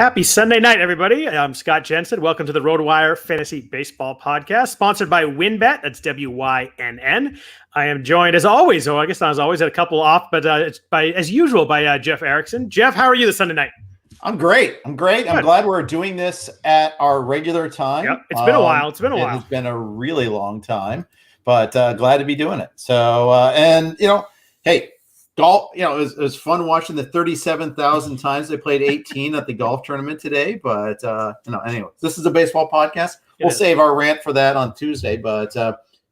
Happy Sunday night, everybody. I'm Scott Jenstad. Welcome to the RotoWire Fantasy Baseball Podcast, sponsored by WynnBET. That's WYNN. I am joined, as always, I guess not as always, had a couple off, but as usual, by Jeff Erickson. Jeff, how are you this Sunday night? I'm great. Good. I'm glad we're doing this at our regular time. Yep, it's been a while. It's been a really long time, but glad to be doing it. So, hey, golf, it was fun watching the 37,000 times they played 18 at the golf tournament today. But, anyway, this is a baseball podcast. We'll save our rant for that on Tuesday. But,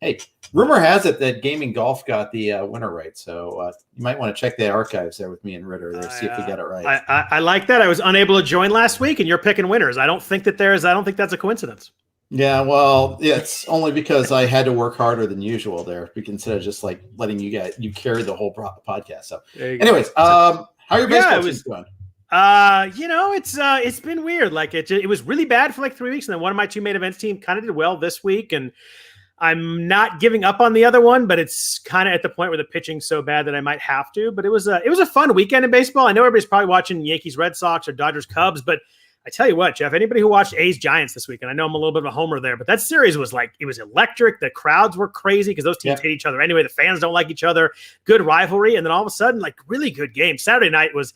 hey, rumor has it that Gaming Golf got the winner right. So you might want to check the archives there with me and Ritter there, see if we got it right. I like that. I was unable to join last week, and you're picking winners. I don't think that's a coincidence. Yeah, well, it's only because I had to work harder than usual there, instead of just like letting you carry the whole podcast. So, anyways, how are your baseball teams going? It's been weird. Like it was really bad for like 3 weeks, and then one of my two main events team kind of did well this week, and I'm not giving up on the other one, but it's kind of at the point where the pitching's so bad that I might have to. But it was a fun weekend in baseball. I know everybody's probably watching Yankees, Red Sox, or Dodgers, Cubs, but I tell you what, Jeff, anybody who watched A's Giants this week, and I know I'm a little bit of a homer there, but that series was it was electric. The crowds were crazy because those teams hate each other anyway. The fans don't like each other. Good rivalry. And then all of a sudden, really good game. Saturday night was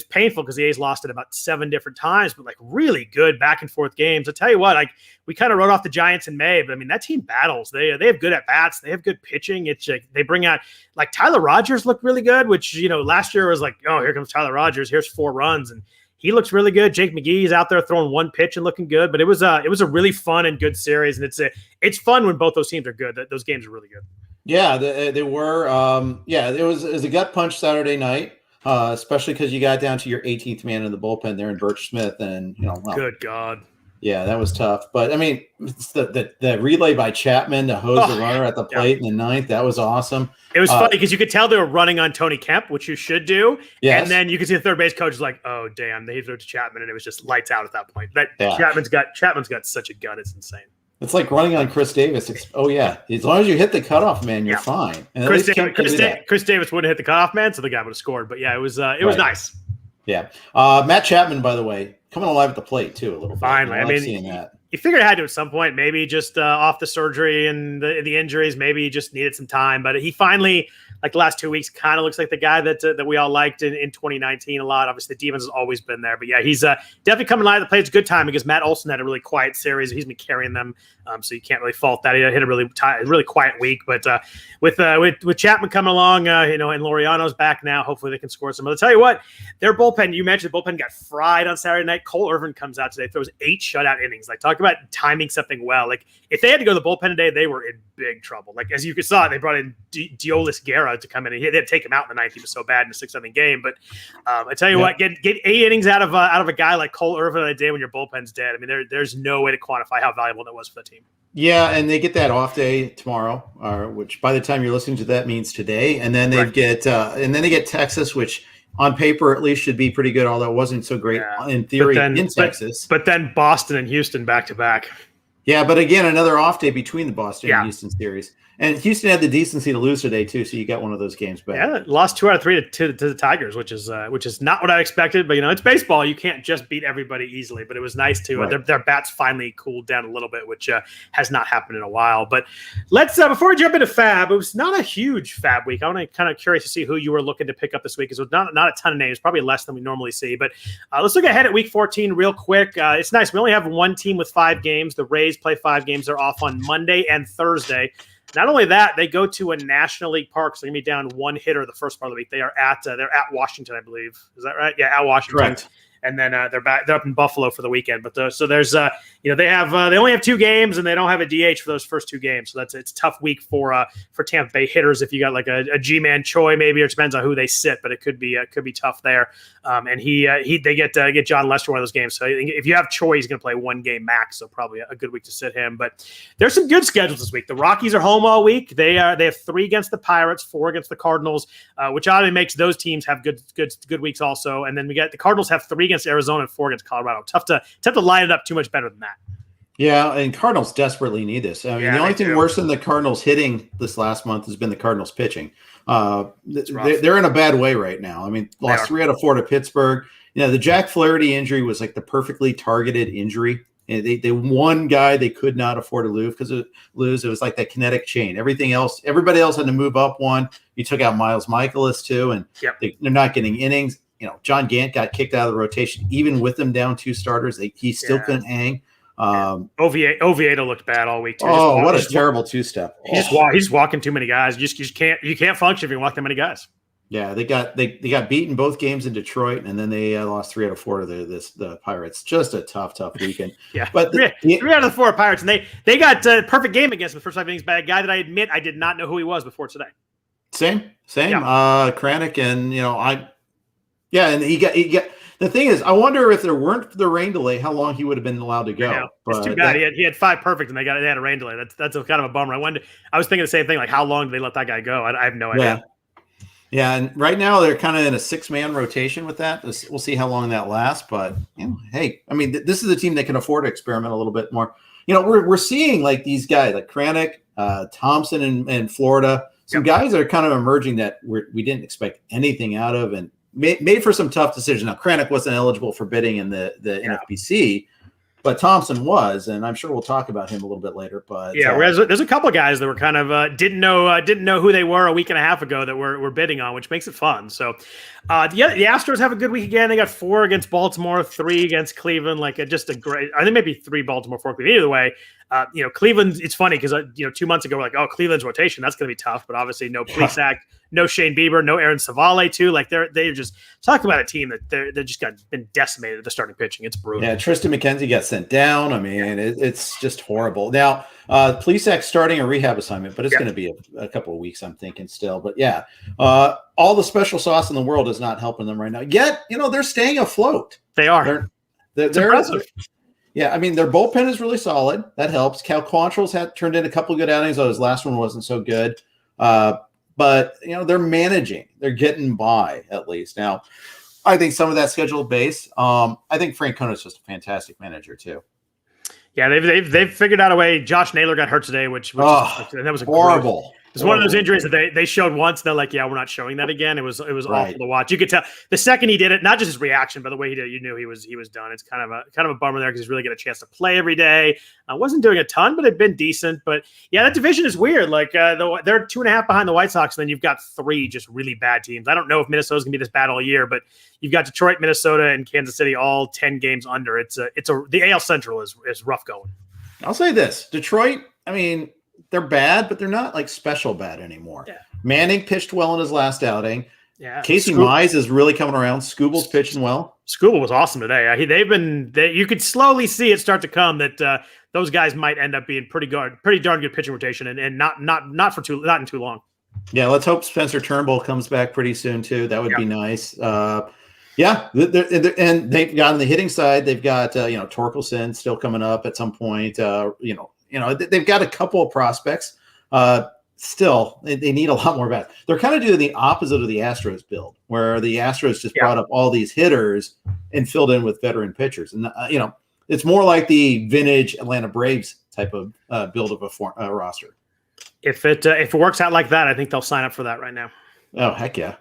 painful because the A's lost it about 7 different times, but really good back and forth games. I tell you what, we kind of wrote off the Giants in May, but I mean, that team battles. They have good at bats. They have good pitching. It's they bring out Tyler Rogers looked really good, which, last year was oh, here comes Tyler Rogers. Here's 4 runs. And he looks really good. Jake McGee's out there throwing 1 pitch and looking good, but it was a really fun and good series. And it's fun when both those teams are good. Those games are really good. Yeah, they were. It was a gut punch Saturday night, especially because you got down to your 18th man in the bullpen there in Birch Smith, and good God. Yeah, that was tough. But I mean, it's the relay by Chapman to hose the runner at the plate in the 9th. That was awesome. It was funny because you could tell they were running on Tony Kemp, which you should do. Yes. And then you could see the third base coach was like, "Oh, damn!" They threw it to Chapman, and it was just lights out at that point. Chapman's got such a gun; it's insane. It's like running on Chris Davis. As long as you hit the cutoff man, you're fine. And Chris Davis wouldn't hit the cutoff man, so the guy would have scored. But yeah, it was nice. Yeah, Matt Chapman, by the way, coming alive at the plate too a little bit. Finally, I mean, seeing that. You figured it had to at some point, maybe just off the surgery and the injuries, maybe he just needed some time. But he finally, the last 2 weeks, kind of looks like the guy that we all liked in 2019 a lot. Obviously, the defense has always been there. But yeah, he's definitely coming alive at the plate. It's a good time because Matt Olson had a really quiet series. He's been carrying them, so you can't really fault that. He hit a really quiet week. But with Chapman coming along, and Laureano's back now, hopefully they can score some. But I'll tell you what, their bullpen, you mentioned the bullpen got fried on Saturday night. Cole Irvin comes out today, throws 8 shutout innings. Talk about timing something well. If they had to go to the bullpen today, they were in big trouble. As you saw, they brought in Diolis Guerra to come in, and they had to take him out in the 9th. He was so bad in a 6-7 game. But I tell you what, get 8 innings out of a guy like Cole Irvin on a day when your bullpen's dead. I mean, there's no way to quantify how valuable that was for the team. Yeah, and they get that off day tomorrow, which by the time you're listening to that means today, and then they get Texas, which on paper at least should be pretty good, although it wasn't so great in theory in Texas. But then Boston and Houston back to back. Yeah, but again, another off day between the Boston and Houston series. And Houston had the decency to lose today, too, so you got one of those games back. Yeah, lost 2 out of 3 to the Tigers, which is not what I expected. But, it's baseball. You can't just beat everybody easily. But it was nice to their bats finally cooled down a little bit, which has not happened in a while. But let's before we jump into FAAB, it was not a huge FAAB week. I want to kind of curious to see who you were looking to pick up this week. Because it was not a ton of names, probably less than we normally see. But let's look ahead at week 14 real quick. It's nice. We only have one team with 5 games. The Rays play 5 games. They're off on Monday and Thursday. Not only that, they go to a National League park, so they're going to be down 1 hitter the first part of the week. They're at Washington, I believe. Is that right? Yeah, at Washington. Correct. And then they're up in Buffalo for the weekend. But so there's they only have 2 games and they don't have a DH for those first 2 games. So it's a tough week for Tampa Bay hitters if you got a G-Man Choi maybe, or it depends on who they sit, but it could be tough there. And they get John Lester one of those games. So if you have Choi, he's going to play 1 game max, so probably a good week to sit him. But there's some good schedules this week. The Rockies are home all week. They have 3 against the Pirates, 4 against the Cardinals, which obviously makes those teams have good weeks also. And then we got the Cardinals have 3 against Arizona and 4 against Colorado. Tough to line it up too much better than that. Yeah, and Cardinals desperately need this. I mean, the only thing worse than the Cardinals hitting this last month has been the Cardinals pitching. They're in a bad way right now. I mean, lost 3 out of 4 to Pittsburgh. the Jack Flaherty injury was like the perfectly targeted injury. And they one guy they could not afford to lose. It was like that kinetic chain. Everybody else had to move up one. You took out Miles Michaelis too, and they're not getting innings. John Gant got kicked out of the rotation, even with them down 2 starters. He still couldn't hang. Oviedo looked bad all week too. What a terrible 2-step. He's walking too many guys. You can't function if you walk that many guys. Yeah, they got beaten both games in Detroit, and then they lost 3 out of 4 to the Pirates. Just a tough weekend. Yeah, but 3 out of the 4 Pirates, and they got a perfect game against the first 5 innings by a guy that I admit I did not know who he was before today. Same. Yeah. Kranick, and and he got. The thing is, I wonder if there weren't the rain delay, how long he would have been allowed to go. Yeah, it's too bad. He had 5 perfect, and they had a rain delay. That's a kind of a bummer. I was thinking the same thing. Like, how long did they let that guy go? I have no idea. Yeah, and right now they're kind of in a 6-man rotation with that. We'll see how long that lasts. But hey, I mean, this is a team that can afford to experiment a little bit more. We're seeing like these guys like Kranick, Thompson, in Florida. Some guys that are kind of emerging that we didn't expect anything out of, and made for some tough decisions. Now, Kranick wasn't eligible for bidding in the NFBC, but Thompson was, and I'm sure we'll talk about him a little bit later. But there's a couple of guys that were kind of didn't know who they were a week and a halch ago that we're bidding on, which makes it fun. So, the Astros have a good week again. They got 4 against Baltimore, 3 against Cleveland. Just a great. I think maybe 3 Baltimore, 4 Cleveland. Either way, Cleveland. It's funny because 2 months ago we're like, oh, Cleveland's rotation, that's going to be tough. But obviously, no Plesac, no Shane Bieber, no Aaron Savale too. Like they're just talking about a team that they just been decimated at the starting pitching. It's brutal. Yeah, Tristan McKenzie got sent down. I mean, it's just horrible. Now, Plesac's starting a rehab assignment, but it's going to be a couple of weeks, I'm thinking still. But all the special sauce in the world is not helping them right now. Yet, they're staying afloat. They are. They're impressive. Yeah, I mean, their bullpen is really solid. That helps. Cal Quantrill's had turned in a couple of good outings, though his last one wasn't so good. But, they're managing. They're getting by, at least. Now, I think some of that scheduled base. I think Frank Cona's just a fantastic manager, too. Yeah, they've figured out a way. Josh Naylor got hurt today, which that was horrible. It was one of those injuries that they showed once. They're like, we're not showing that again. It was awful to watch. You could tell the second he did it, not just his reaction, but the way he did it, you knew he was done. It's kind of a bummer there because he's really getting a chance to play every day. Wasn't doing a ton, but it'd been decent. But that division is weird. Like they're 2.5 behind the White Sox, and then you've got 3 just really bad teams. I don't know if Minnesota's gonna be this bad all year, but you've got Detroit, Minnesota, and Kansas City all 10 games under. The AL Central is rough going. I'll say this: Detroit. I mean, they're bad, but they're not like special bad anymore. Yeah. Manning pitched well in his last outing. Yeah. Casey Mize is really coming around. Scooble's pitching well. Scooble was awesome today. You could slowly see it start to come that those guys might end up being pretty darn good pitching rotation, and not in too long. Yeah, let's hope Spencer Turnbull comes back pretty soon too. That would be nice. And they've got on the hitting side, they've got Torkelson still coming up at some point. They've got a couple of prospects. Still, they need a lot more bats. They're kind of doing the opposite of the Astros build, where the Astros just brought up all these hitters and filled in with veteran pitchers. And, it's more like the vintage Atlanta Braves type of build of a roster. If it works out like that, I think they'll sign up for that right now. Oh, heck yeah.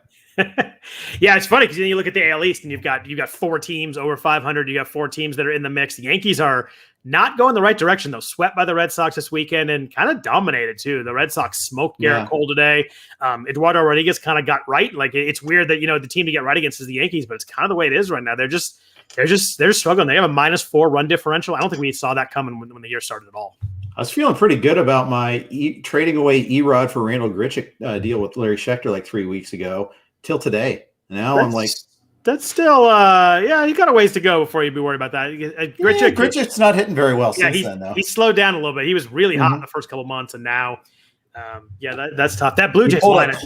Yeah, it's funny because then you look at the AL East and you've got 4 teams over 500. You got 4 teams that are in the mix. The Yankees are not going the right direction, though. Swept by the Red Sox this weekend and kind of dominated, too. The Red Sox smoked Garrett Cole today. Eduardo Rodriguez kind of got right. Like, it's weird that, the team to get right against is the Yankees, but it's kind of the way it is right now. They're struggling. They have a -4 run differential. I don't think we saw that coming when the year started at all. I was feeling pretty good about my trading away Erod for Randall Grichuk deal with Larry Schechter like 3 weeks ago till today. Now I'm like, that's still, you got a ways to go before you'd be worried about that. Grichuk's not hitting very well since then, though. He slowed down a little bit. He was really hot in the first couple months, and now, that's tough. That Blue Jays lineup,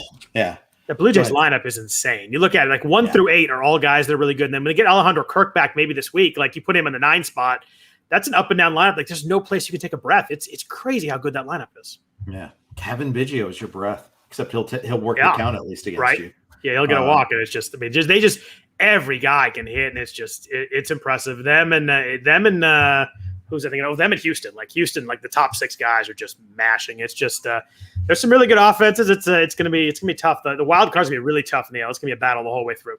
the Blue Jays lineup is insane. You look at it, like 1 through 8 are all guys that are really good. And then when they get Alejandro Kirk back maybe this week, like you put him in the 9 spot, that's an up and down lineup. Like there's no place you can take a breath. It's crazy how good that lineup is. Yeah, Kevin Biggio is your breath, except he'll work the count at least against you. Yeah, he'll get a walk, and it's just every guy can hit, and it's impressive. Them and who's I think? Them and Houston. Like Houston, like the top 6 guys are just mashing. It's just there's some really good offenses. It's gonna be tough. The wild card's gonna be really tough in the AL. It's gonna be a battle the whole way through.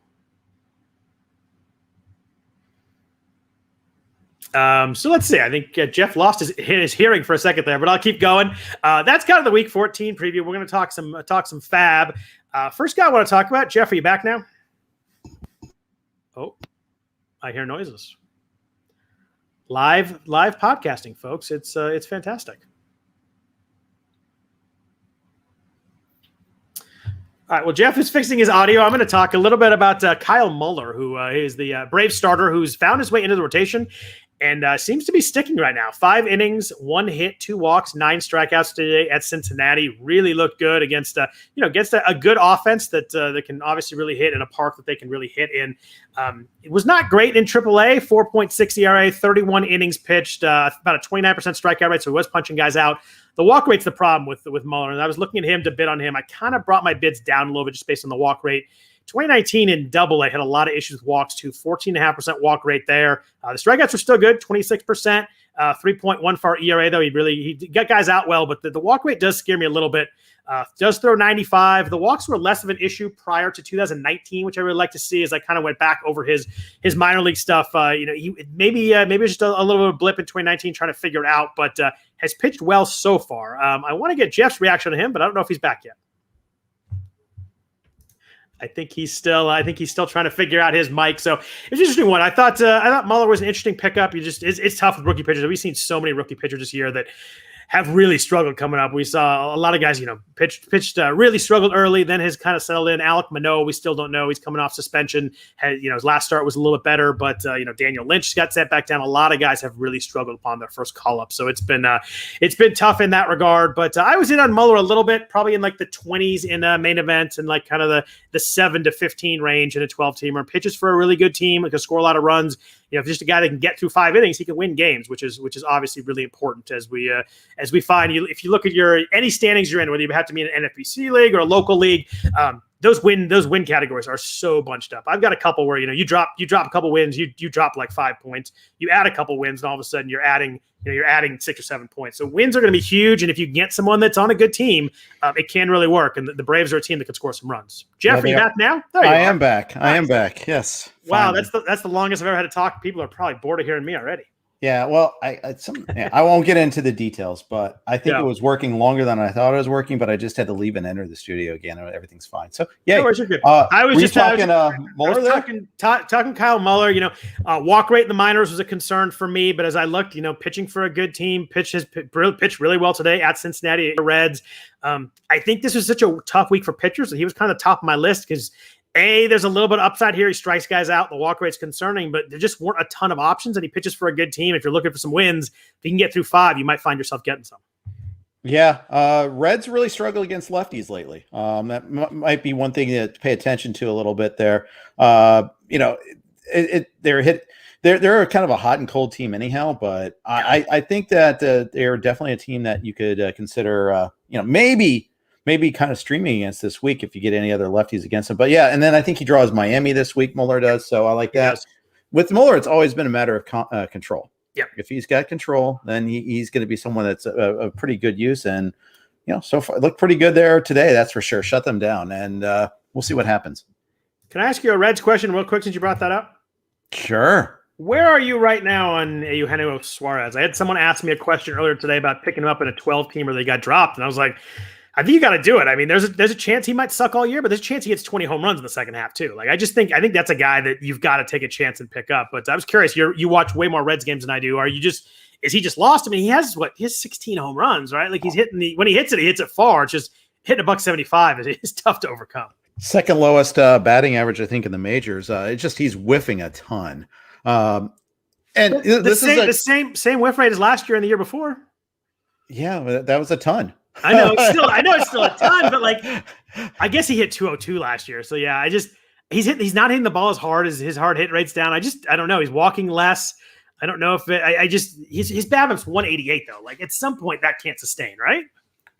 So let's see. I think Jeff lost his hearing for a second there, but I'll keep going. That's kind of the Week 14 preview. We're going to talk some FAAB. First guy I want to talk about. Jeff, are you back now? Oh, I hear noises. Live podcasting, folks. It's fantastic. All right. Well, Jeff is fixing his audio. I'm going to talk a little bit about Kyle Muller, who is the Brave starter who's found his way into the rotation and seems to be sticking right now. 5 innings, 1 hit, 2 walks, 9 strikeouts today at Cincinnati. Really looked good against a good offense that can obviously really hit in a park that they can really hit in. It was not great in AAA, 4.6 ERA, 31 innings pitched, about a 29% strikeout rate, so he was punching guys out. The walk rate's the problem with Muller, and I was looking at him to bid on him. I kind of brought my bids down a little bit just based on the walk rate. 2019 in AA had a lot of issues with walks too, 14.5% walk rate there. The strikeouts were still good, 26%, 3.1 for ERA though. He got guys out well, but the walk rate does scare me a little bit. Does throw 95. The walks were less of an issue prior to 2019, which I really like to see as I kind of went back over his minor league stuff. He maybe it was just a little bit of a blip in 2019 trying to figure it out, but has pitched well so far. I want to get Jeff's reaction to him, but I don't know if he's back yet. I think he's still trying to figure out his mic. So it's an interesting one. I thought Muller was an interesting pickup. It's tough with rookie pitchers. We've seen so many rookie pitchers this year that have really struggled coming up. We saw a lot of guys, pitched really struggled early, then has kind of settled in. Alec Manoah, we still don't know. He's coming off suspension. His last start was a little bit better, but Daniel Lynch got set back down. A lot of guys have really struggled upon their first call up. So it's been tough in that regard. But I was in on Muller a little bit, probably in like the 20s in main event and like kind of the 7 to 15 range in a 12-teamer. Pitches for a really good team. It can score a lot of runs. If just a guy that can get through 5 innings, he can win games, which is obviously really important as we find. If you look at any standings you're in, whether you have to be in an NFBC league or a local league, those win categories are so bunched up. I've got a couple where you drop a couple wins, you drop like 5 points, you add a couple wins, and all of a sudden you're adding 6 or 7 points. So wins are going to be huge, and if you get someone that's on a good team, it can really work. And the Braves are a team that can score some runs. Jeff, are you back now? I am back. Nice. I am back. Yes. Wow, that's the longest I've ever had to talk. People are probably bored of hearing me already. Yeah, well, I won't get into the details, but I think it was working longer than I thought it was working, but I just had to leave and enter the studio again, and everything's fine. So, yeah. No, you're good. I was talking Muller there? Talking Kyle Muller. Walk rate in the minors was a concern for me, but as I looked, pitching for a good team, pitched really well today at Cincinnati Reds. I think this was such a tough week for pitchers, that he was kind of top of my list because there's a little bit of upside here. He strikes guys out. The walk rate's concerning, but there just weren't a ton of options, and he pitches for a good team. If you're looking for some wins, if you can get through 5, you might find yourself getting some. Yeah, Reds really struggle against lefties lately. That might be one thing to pay attention to a little bit there. They're kind of a hot and cold team anyhow, but I think that they're definitely a team that you could consider, maybe kind of streaming against this week if you get any other lefties against him. But yeah, and then I think he draws Miami this week. Muller does, so I like that. Yes. With Muller, it's always been a matter of control. Yeah, if he's got control, then he's going to be someone that's a pretty good use. And so far looked pretty good there today. That's for sure. Shut them down, and we'll see what happens. Can I ask you a Reds question real quick since you brought that up? Sure. Where are you right now on Eugenio Suarez? I had someone ask me a question earlier today about picking him up in a 12-teamer that got dropped, and I was like, I think you got to do it. I mean, there's a chance he might suck all year, but there's a chance he hits 20 home runs in the second half too. Like, I think that's a guy that you've got to take a chance and pick up. But I was curious. You watch way more Reds games than I do. Is he just lost? I mean, he has 16 home runs, right? Like, he's hitting when he hits it far. It's just hitting $175 is tough to overcome. Second lowest batting average, I think, in the majors. He's whiffing a ton. And the same whiff rate as last year and the year before. Yeah, that was a ton. I know it's still a ton, but like, I guess he hit 202 last year. So yeah, he's not hitting the ball as hard as his hard hit rate's down. I don't know. He's walking less. I don't know if his BABIP's 188 though. Like, at some point that can't sustain, right?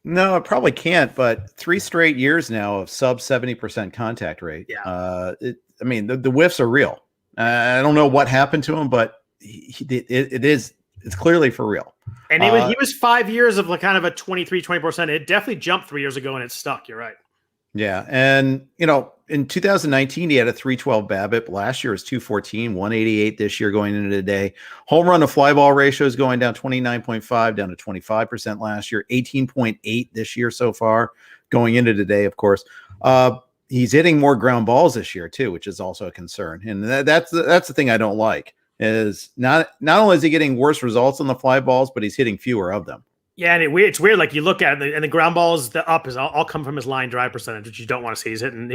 No, it probably can't. But 3 straight years now of sub 70% contact rate. Yeah. The whiffs are real. I don't know what happened to him, but it's clearly for real. And he was 5 years of like kind of a 24%. It definitely jumped 3 years ago and it stuck. You're right. Yeah. And, in 2019, he had a 312 BABIP. Last year was 214, 188 this year going into today. Home run to fly ball ratio is going down 29.5 down to 25% last year, 18.8 this year so far going into today, of course. He's hitting more ground balls this year too, which is also a concern. And that's the thing I don't like is not only is he getting worse results on the fly balls, but he's hitting fewer of them. Yeah, and it's weird. Like you look at it, and the ground balls, the up is all come from his line drive percentage, which you don't want to see. He's hitting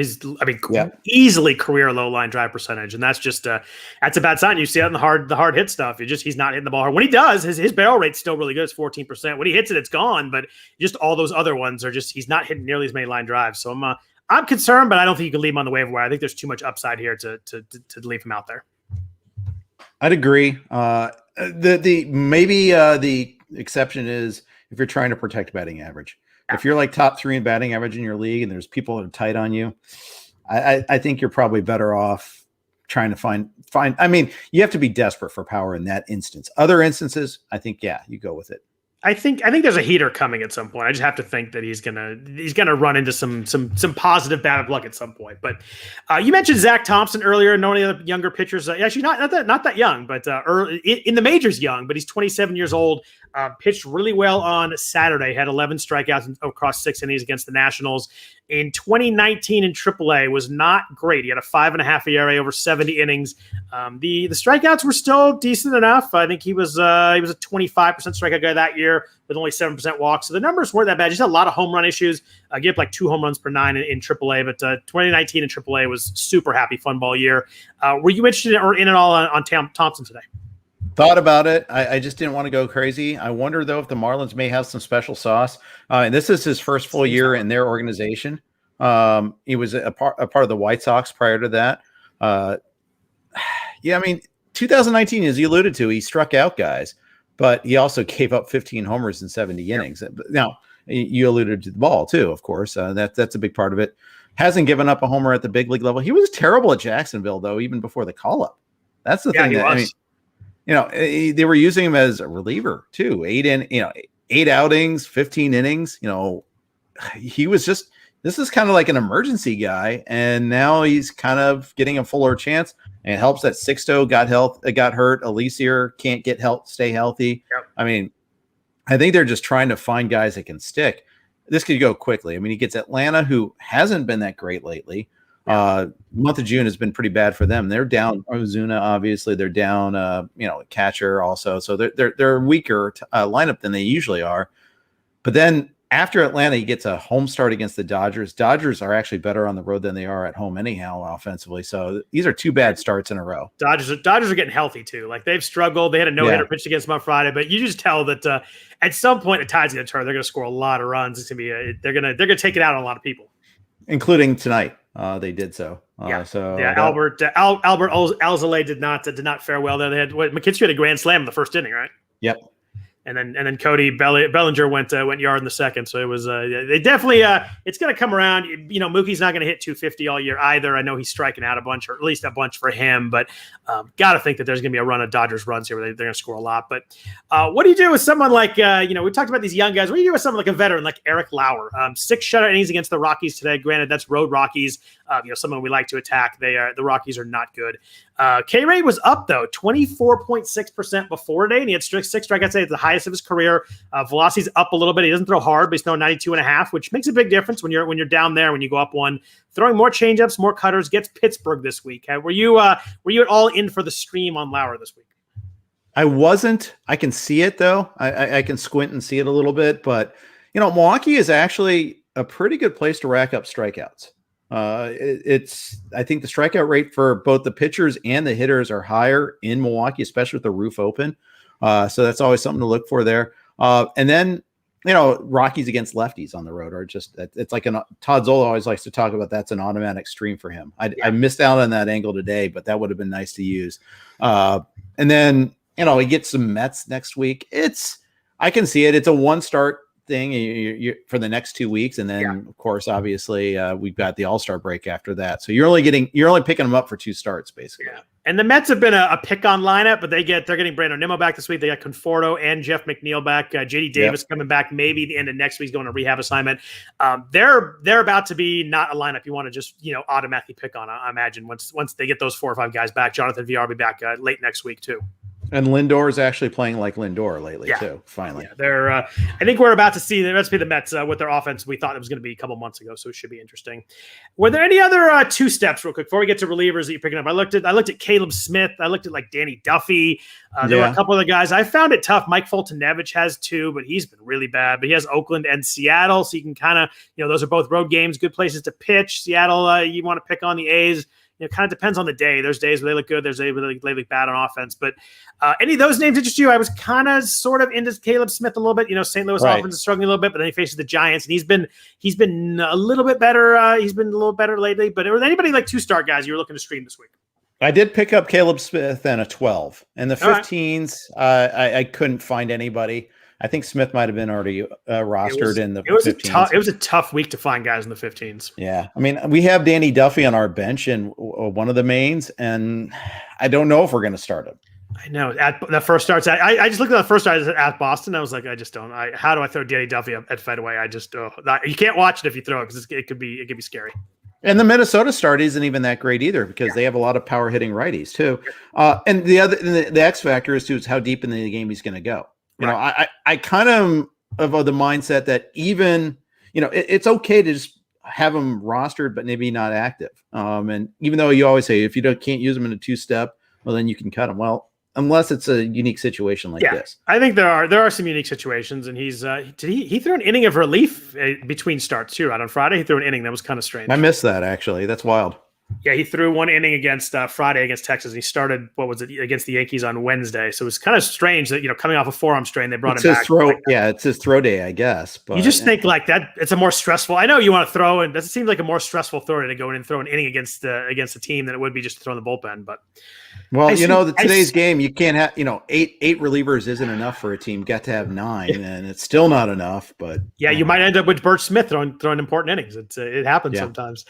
easily career low line drive percentage, and that's just that's a bad sign. You see that in the hard hit stuff. He's not hitting the ball hard. When he does, his barrel rate's still really good. It's 14%. When he hits it, it's gone. But just all those other ones are he's not hitting nearly as many line drives. So I'm concerned, but I don't think you can leave him on the waiver wire. I think there's too much upside here to leave him out there. I'd agree. The exception is if you're trying to protect batting average. Yeah. If you're like top 3 in batting average in your league and there's people that are tight on you, I think you're probably better off trying to find. I mean, you have to be desperate for power in that instance. Other instances, I think, you go with it. I think there's a heater coming at some point. I just have to think that he's gonna run into some positive bad luck at some point. But you mentioned Zach Thompson earlier, and one of the other younger pitchers. Actually, not that young, but early in the majors, young. But he's 27 years old. Pitched really well on Saturday. Had 11 strikeouts across 6 innings against the Nationals. In 2019 in AAA was not great. He had a 5.5 ERA over 70 innings. The strikeouts were still decent enough. I think he was a 25% strikeout guy that year with only 7% walks. So the numbers weren't that bad. Just a lot of home run issues. Gave up like 2 home runs per 9 in AAA. But 2019 in AAA was super happy fun ball year. Were you interested in at all on Thompson today? Thought about it. I just didn't want to go crazy. I wonder, though, if the Marlins may have some special sauce. And this is his first full year in their organization. He was a part of the White Sox prior to that. 2019, as you alluded to, he struck out guys, but he also gave up 15 homers in 70 innings. Now, you alluded to the ball, too, of course. That's a big part of it. Hasn't given up a homer at the big league level. He was terrible at Jacksonville, though, even before the call-up. That's the thing. They were using him as a reliever too. 8 outings, 15 innings. He was just. This is kind of like an emergency guy, and now he's kind of getting a fuller chance. And it helps that Sixto got hurt. Elisier can't stay healthy. Yep. I mean, I think they're just trying to find guys that can stick. This could go quickly. I mean, he gets Atlanta, who hasn't been that great lately. Month of June has been pretty bad for them. They're down Ozuna, obviously. They're down, catcher also. So they're a weaker lineup than they usually are. But then after Atlanta, he gets a home start against the Dodgers. Dodgers are actually better on the road than they are at home anyhow offensively. So these are 2 bad starts in a row. Dodgers are getting healthy too. Like they've struggled. They had a no-hitter pitched against them on Friday, but you just tell that at some point the tide's going to turn. They're going to score a lot of runs. It's going to be they're going to take it out on a lot of people, including tonight. They did so. Albert Alzolay did not fare well there. They had McKinstry had a grand slam in the first inning, right? Yep. And then Cody Bellinger went yard in the second. So it was they definitely it's going to come around. Mookie's not going to hit 250 all year either. I know he's striking out a bunch, or at least a bunch for him. But got to think that there's going to be a run of Dodgers runs here where they're going to score a lot. But what do you do with someone like we talked about these young guys? What do you do with someone like a veteran like Eric Lauer? 6 shutout innings against the Rockies today. Granted, that's road Rockies. Someone we like to attack. The Rockies are not good. K-rate was up though, 24.6% before today, and he had 6 strikeouts today. It's the highest of his career. Velocity's up a little bit. He doesn't throw hard, but he's throwing 92.5, which makes a big difference when you're down there. When you go up one, throwing more changeups, more cutters. Gets Pittsburgh this week. Were you at all in for the stream on Lauer this week? I wasn't. I can see it though. I can squint and see it a little bit, but Milwaukee is actually a pretty good place to rack up strikeouts. I think the strikeout rate for both the pitchers and the hitters are higher in Milwaukee, especially with the roof open. So that's always something to look for there. And then, Rockies against lefties on the road are just, it's like Todd Zola always likes to talk about. That's an automatic stream for him. I missed out on that angle today, but that would have been nice to use. And then, he gets some Mets next week. I can see it. It's a 1 start thing you for the next 2 weeks, and then of course, obviously, we've got the All-Star break after that. So you're only picking them up for 2 starts, basically. Yeah. And the Mets have been a pick-on lineup, but they're getting Brandon Nimmo back this week. They got Conforto and Jeff McNeil back. J.D. Davis coming back maybe the end of next week. He's going on a rehab assignment. They're about to be not a lineup you want to just automatically pick on. I imagine once they get those 4 or 5 guys back. Jonathan VR will be back late next week too. And Lindor is actually playing like Lindor lately too. Finally, they're. I think we're about to see the Mets with their offense. We thought it was going to be a couple months ago, so it should be interesting. Were there any other 2 steps, real quick, before we get to relievers that you're picking up? I looked at Caleb Smith. I looked at like Danny Duffy. There were a couple other guys. I found it tough. Mike Fultonevich has 2, but he's been really bad. But he has Oakland and Seattle, so you can kind of those are both road games, good places to pitch. Seattle, you want to pick on the A's. It kind of depends on the day. There's days where they look good. There's days where they look bad on offense. But any of those names interest you? I was kind of sort of into Caleb Smith a little bit. St. Louis offense is struggling a little bit, but then he faces the Giants, and he's been a little bit better. He's been a little better lately. But were there anybody like 2-star guys you were looking to stream this week? I did pick up Caleb Smith and a 12. And the 15s, I couldn't find anybody. I think Smith might have been already rostered in the 15s. It was a tough week to find guys in the 15s. Yeah. I mean, we have Danny Duffy on our bench in one of the mains, and I don't know if we're going to start him. I know. At the first starts, I just looked at the first start at Boston. I was like, I just don't. How do I throw Danny Duffy at Fenway? You can't watch it if you throw it because it could be scary. And the Minnesota start isn't even that great either because they have a lot of power hitting righties too. And the X factor is how deep in the game he's going to go. I kind of the mindset that even, it's okay to just have him rostered, but maybe not active. And even though you always say if you can't use him in a 2-step, well, then you can cut him. Well, unless it's a unique situation like this. I think there are some unique situations, and he's he threw an inning of relief between starts too. Right on Friday, he threw an inning that was kind of strange. I missed that actually. That's wild. Yeah, he threw 1 inning against Friday against Texas. And he started against the Yankees on Wednesday. So it was kind of strange that coming off a forearm strain, they brought him back. It's his throw day, I guess. But you just think like that. It's a more stressful. I know you want to throw, and that seems like a more stressful throw to go in and throw an inning against a team than it would be just to throw in the bullpen. But today's game, you can't have 8 relievers isn't enough for a team. You got to have 9, and it's still not enough. But you might end up with Burt Smith throwing important innings. It happens sometimes.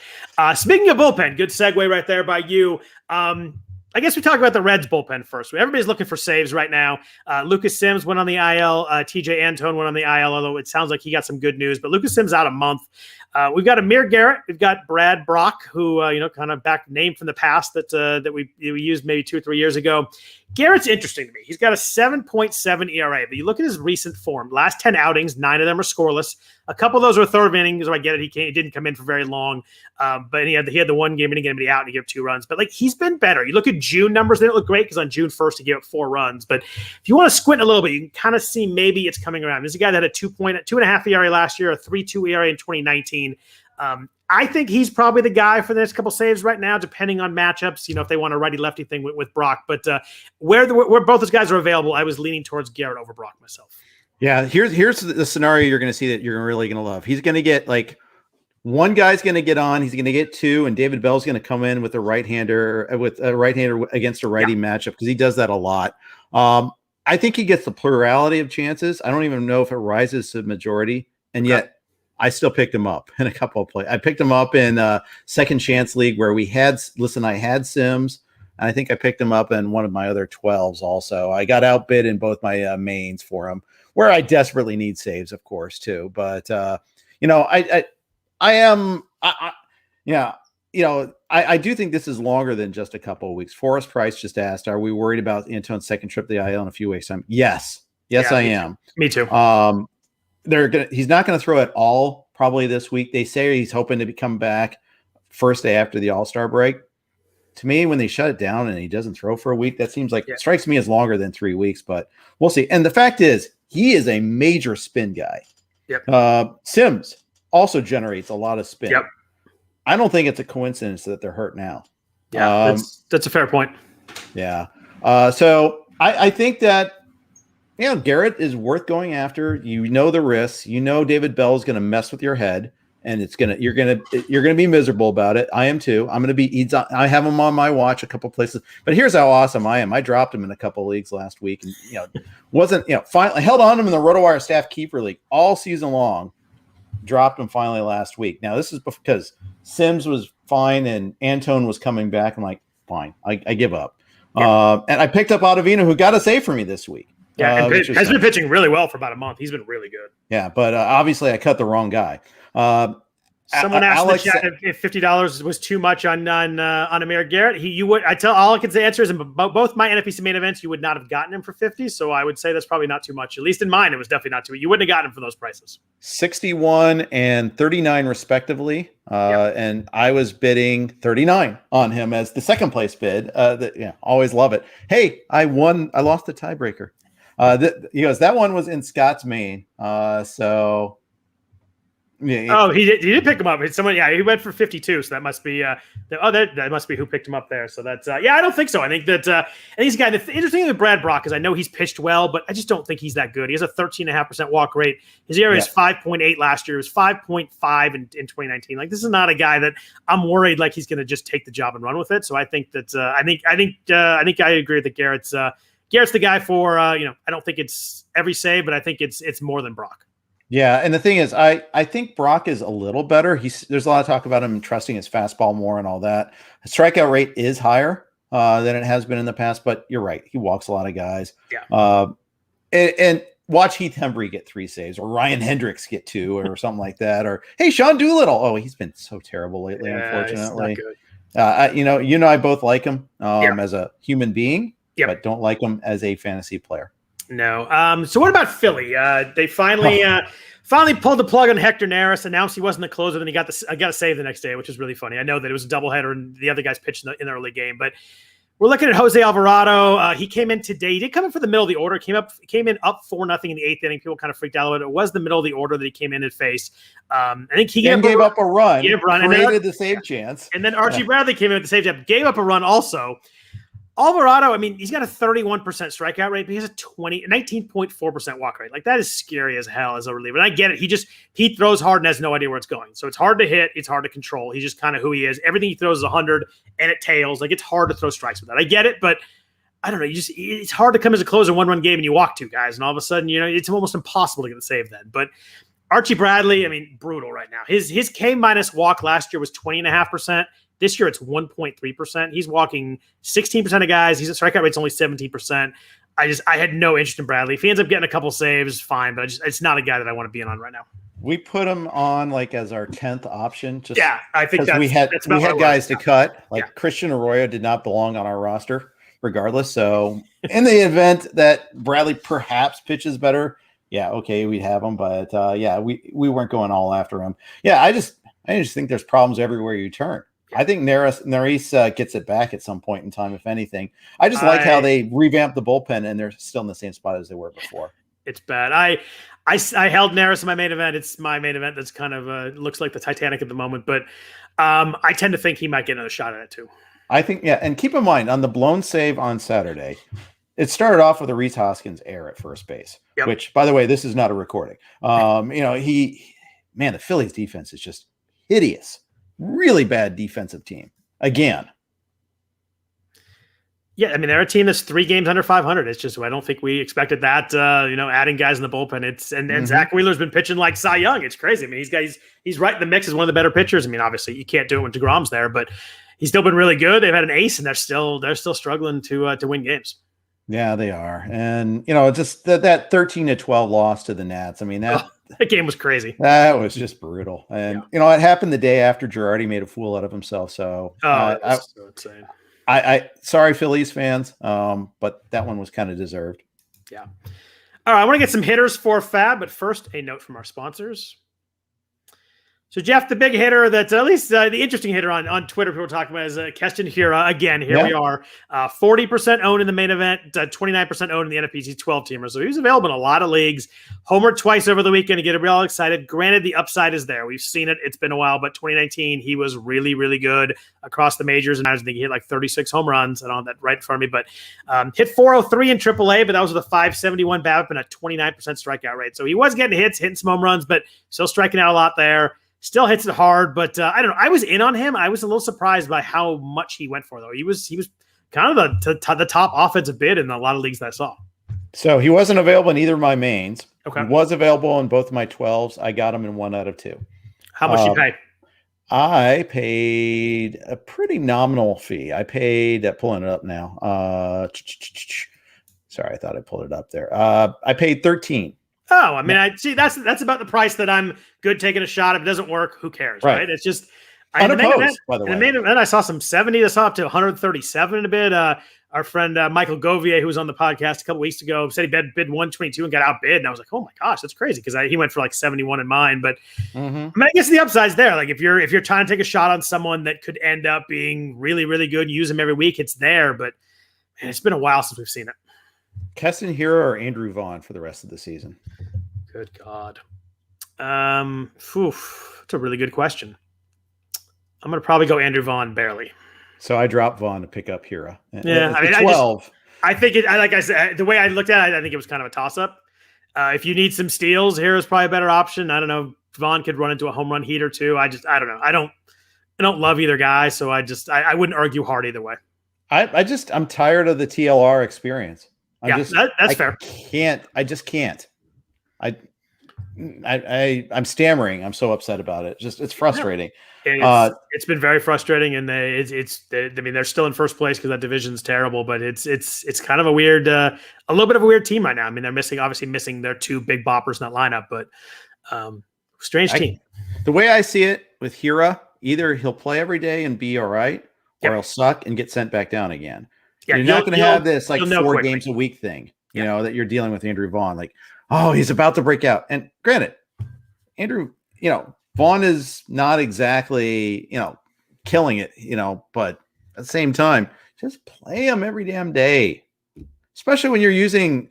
Speaking of bullpen, good segue right there by you. I guess we talk about the Reds bullpen first. Everybody's looking for saves right now. Lucas Sims went on the IL. TJ Antone went on the IL, although it sounds like he got some good news. But Lucas Sims out a month. We've got Amir Garrett. We've got Brad Brock, who kind of back name from the past that we used maybe 2 or 3 years ago. Garrett's interesting to me. He's got a 7.7 ERA, but you look at his recent form. Last 10 outings, 9 of them are scoreless. A couple of those were third innings, so I get it. He didn't come in for very long, but he had the one game and he gave anybody out and he gave up 2 runs. But he's been better. You look at June numbers; they don't look great because on June 1st he gave up 4 runs. But if you want to squint a little bit, you can kind of see maybe it's coming around. This is a guy that had a 2.5 ERA last year, a 3.2 ERA in 2019. I think he's probably the guy for the next couple saves right now, depending on matchups, if they want a righty-lefty thing with Brock. But where both those guys are available, I was leaning towards Garrett over Brock myself. Yeah, here's the scenario you're going to see that you're really going to love. He's going to get one guy's going to get on, he's going to get 2, and David Bell's going to come in with a right-hander against a righty matchup because he does that a lot. I think he gets the plurality of chances. I don't even know if it rises to the majority, and yet I still picked him up in a couple of plays. I picked him up in a second chance league where I had Sims, and I think I picked him up in one of my other 12s also. I got outbid in both my mains for him, where I desperately need saves, of course, too. But I do think this is longer than just a couple of weeks. Forrest Price just asked, "Are we worried about Antone's second trip to the IL in a few weeks' time?" Yes, I am. Me too. He's not going to throw at all probably this week. They say he's hoping to come back first day after the All-Star break. To me, when they shut it down and he doesn't throw for a week, that seems like it strikes me as longer than 3 weeks, but we'll see. And the fact is, he is a major spin guy. Yep. Sims also generates a lot of spin. Yep. I don't think it's a coincidence that they're hurt now. Yeah, that's a fair point. Yeah. So I think that Garrett is worth going after. The risks. David Bell is going to mess with your head. and you're gonna be miserable about it. I am too. I have him on my watch a couple places, but here's how awesome I am. I dropped him in a couple leagues last week, and finally held on to him in the RotoWire staff keeper league all season long. Dropped him finally last week. Now this is because Sims was fine and Antone was coming back. I'm like, fine, I give up. Yeah. And I picked up Ottavino, who got a save for me this week. Yeah, and has been pitching really well for about a month. He's been really good. Yeah, but obviously I cut the wrong guy. Someone asked Alex, in the chat if $50 was too much on Amir Garrett. All I can say answer is in both my NFPC main events, you would not have gotten him for 50. So I would say that's probably not too much. At least in mine, it was definitely not too much. You wouldn't have gotten him for those prices. 61 and 39 respectively. And I was bidding 39 on him as the second place bid. Always love it. Hey, I won. I lost the tiebreaker. He goes, that one was in Scott's main. So yeah. He did pick him up. It's someone, he went for 52. So that must be that must be who picked him up there. So that's I don't think so. I think that and he's a guy. The interesting thing with Brad Brock is I know he's pitched well, but I just don't think he's that good. He has a 13.5% walk rate. His ERA is 5.8 last year. It was 5.5 in 2019. Like, this is not a guy that I'm worried like he's going to just take the job and run with it. So I think that I think I agree that Garrett's the guy for I don't think it's every save, but I think it's more than Brock. Yeah, and the thing is, I think Brock is a little better. There's a lot of talk about him trusting his fastball more and all that. His strikeout rate is higher than it has been in the past, but you're right. He walks a lot of guys. Yeah. And watch Heath Hembry get 3 saves, or Ryan Hendricks get 2, or something like that. Or, hey, Sean Doolittle. Oh, he's been so terrible lately, unfortunately. I both like him as a human being, but don't like him as a fantasy player. No. So what about Philly? They finally pulled the plug on Hector Neris, announced he wasn't the closer, then he got a save the next day, which is really funny. I know that it was a doubleheader and the other guys pitched in the early game, but we're looking at Jose Alvarado. He came in today. He did come in for the middle of the order. Came in up 4-0 in the 8th inning. People kind of freaked out a little bit. It was the middle of the order that he came in and faced. I think he gave up a run. Created the save chance. And then Archie Bradley came in with the save job, gave up a run also. Alvarado, I mean, he's got a 31% strikeout rate, but he has a 19.4% walk rate. Like, that is scary as hell as a reliever. And I get it. He throws hard and has no idea where it's going. So it's hard to hit. It's hard to control. He's just kind of who he is. Everything he throws is 100 and it tails. Like, it's hard to throw strikes with that. I get it, but I don't know. It's hard to come as a closer in 1-run game and you walk 2 guys. And all of a sudden, it's almost impossible to get the save then. But Archie Bradley, I mean, brutal right now. His K- walk last year was 20.5%. This year, it's 1.3%. He's walking 16% of guys. His strikeout rate's only 17%. I had no interest in Bradley. If he ends up getting a couple saves, fine. But it's not a guy that I want to be in on right now. We put him on as our 10th option. I think we had guys to cut. Christian Arroyo did not belong on our roster, regardless. So in the event that Bradley perhaps pitches better, we'd have him. But we weren't going all after him. I just think there's problems everywhere you turn. I think Neris gets it back at some point in time, if anything. I just like how they revamped the bullpen, and they're still in the same spot as they were before. It's bad. I held Neris in my main event. It's my main event that's kind of looks like the Titanic at the moment, but I tend to think he might get another shot at it too. I think, and keep in mind, on the blown save on Saturday, it started off with a Reese Hoskins error at first base, which, by the way, this is not a recording. The Phillies defense is just hideous. Really bad defensive team again. Yeah, I mean, they're a team that's 3 games under 500. It's just I don't think we expected that. Adding guys in the bullpen. And Zach Wheeler's been pitching like Cy Young. It's crazy. I mean, he's right in the mix as one of the better pitchers. I mean, obviously you can't do it when DeGrom's there, but he's still been really good. They've had an ace, and they're still struggling to win games. Yeah, they are. And just that 13-12 loss to the Nats. I mean that. That game was crazy. That was just brutal. And, it happened the day after Girardi made a fool out of himself. So, so insane. Sorry, Phillies fans, but that one was kind of deserved. Yeah. All right, I want to get some hitters for FAAB, but first, a note from our sponsors. So, Jeff, the big hitter that at least the interesting hitter on Twitter people talking about is Keston Hiura. Again, we are 40% owned in the main event, 29% owned in the NFPC 12-teamer. So he's available in a lot of leagues. Homered twice over the weekend to get real excited. Granted, the upside is there. We've seen it. It's been a while, but 2019, he was really, really good across the majors. And I think he hit like 36 home runs. I don't have that right in front of me, but hit 403 in AAA, but that was with a 571 BABIP and a 29% strikeout rate. So he was getting hits, hitting some home runs, but still striking out a lot there. Still hits it hard, but I don't know. I was in on him. I was a little surprised by how much he went for, though. He was kind of the top offensive bid in a lot of leagues that I saw. So he wasn't available in either of my mains. Okay. He was available in both of my 12s. I got him in 1 out of 2. How much you pay? I paid a pretty nominal fee. I paid pulling it up now. Sorry, I thought I pulled it up there. I paid 13. Oh, I mean, I see that's about the price that I'm good taking a shot. If it doesn't work, who cares, right? It's just unopposed, by the way. In the main event, I saw some 70. I saw up to 137 in a bid. Our friend Michael Govier, who was on the podcast a couple weeks ago, said he bid 122 and got outbid. And I was like, oh my gosh, that's crazy, because he went for like 71 in mine. But I mean, I guess the upside's there. Like if you're trying to take a shot on someone that could end up being really, really good, use them every week, it's there. But man, it's been a while since we've seen it. Keston Hiura or Andrew Vaughn for the rest of the season? Good God. It's a really good question. I'm going to probably go Andrew Vaughn barely. So I dropped Vaughn to pick up Hiura. Yeah, I mean, 12. I think like I said, the way I looked at it, I think it was kind of a toss-up. If you need some steals, Hiura's probably a better option. I don't know. Vaughn could run into a home run heat or two. I don't know. I don't love either guy, so I wouldn't argue hard either way. I'm tired of the TLR experience. That's fair. I just can't. I'm stammering. I'm so upset about it. It's frustrating. It's been very frustrating, and they're still in first place because that division's terrible. But it's kind of a weird, a little bit of a weird team right now. I mean, they're obviously missing their 2 big boppers in that lineup, but strange team. The way I see it with Hiura, either he'll play every day and be all right, or he'll suck and get sent back down again. Yeah, you're not going to have this like 4 games a week thing, you know, that you're dealing with Andrew Vaughn. Like, oh, he's about to break out. And granted, Andrew, Vaughn is not exactly, killing it, but at the same time, just play him every damn day, especially when you're using,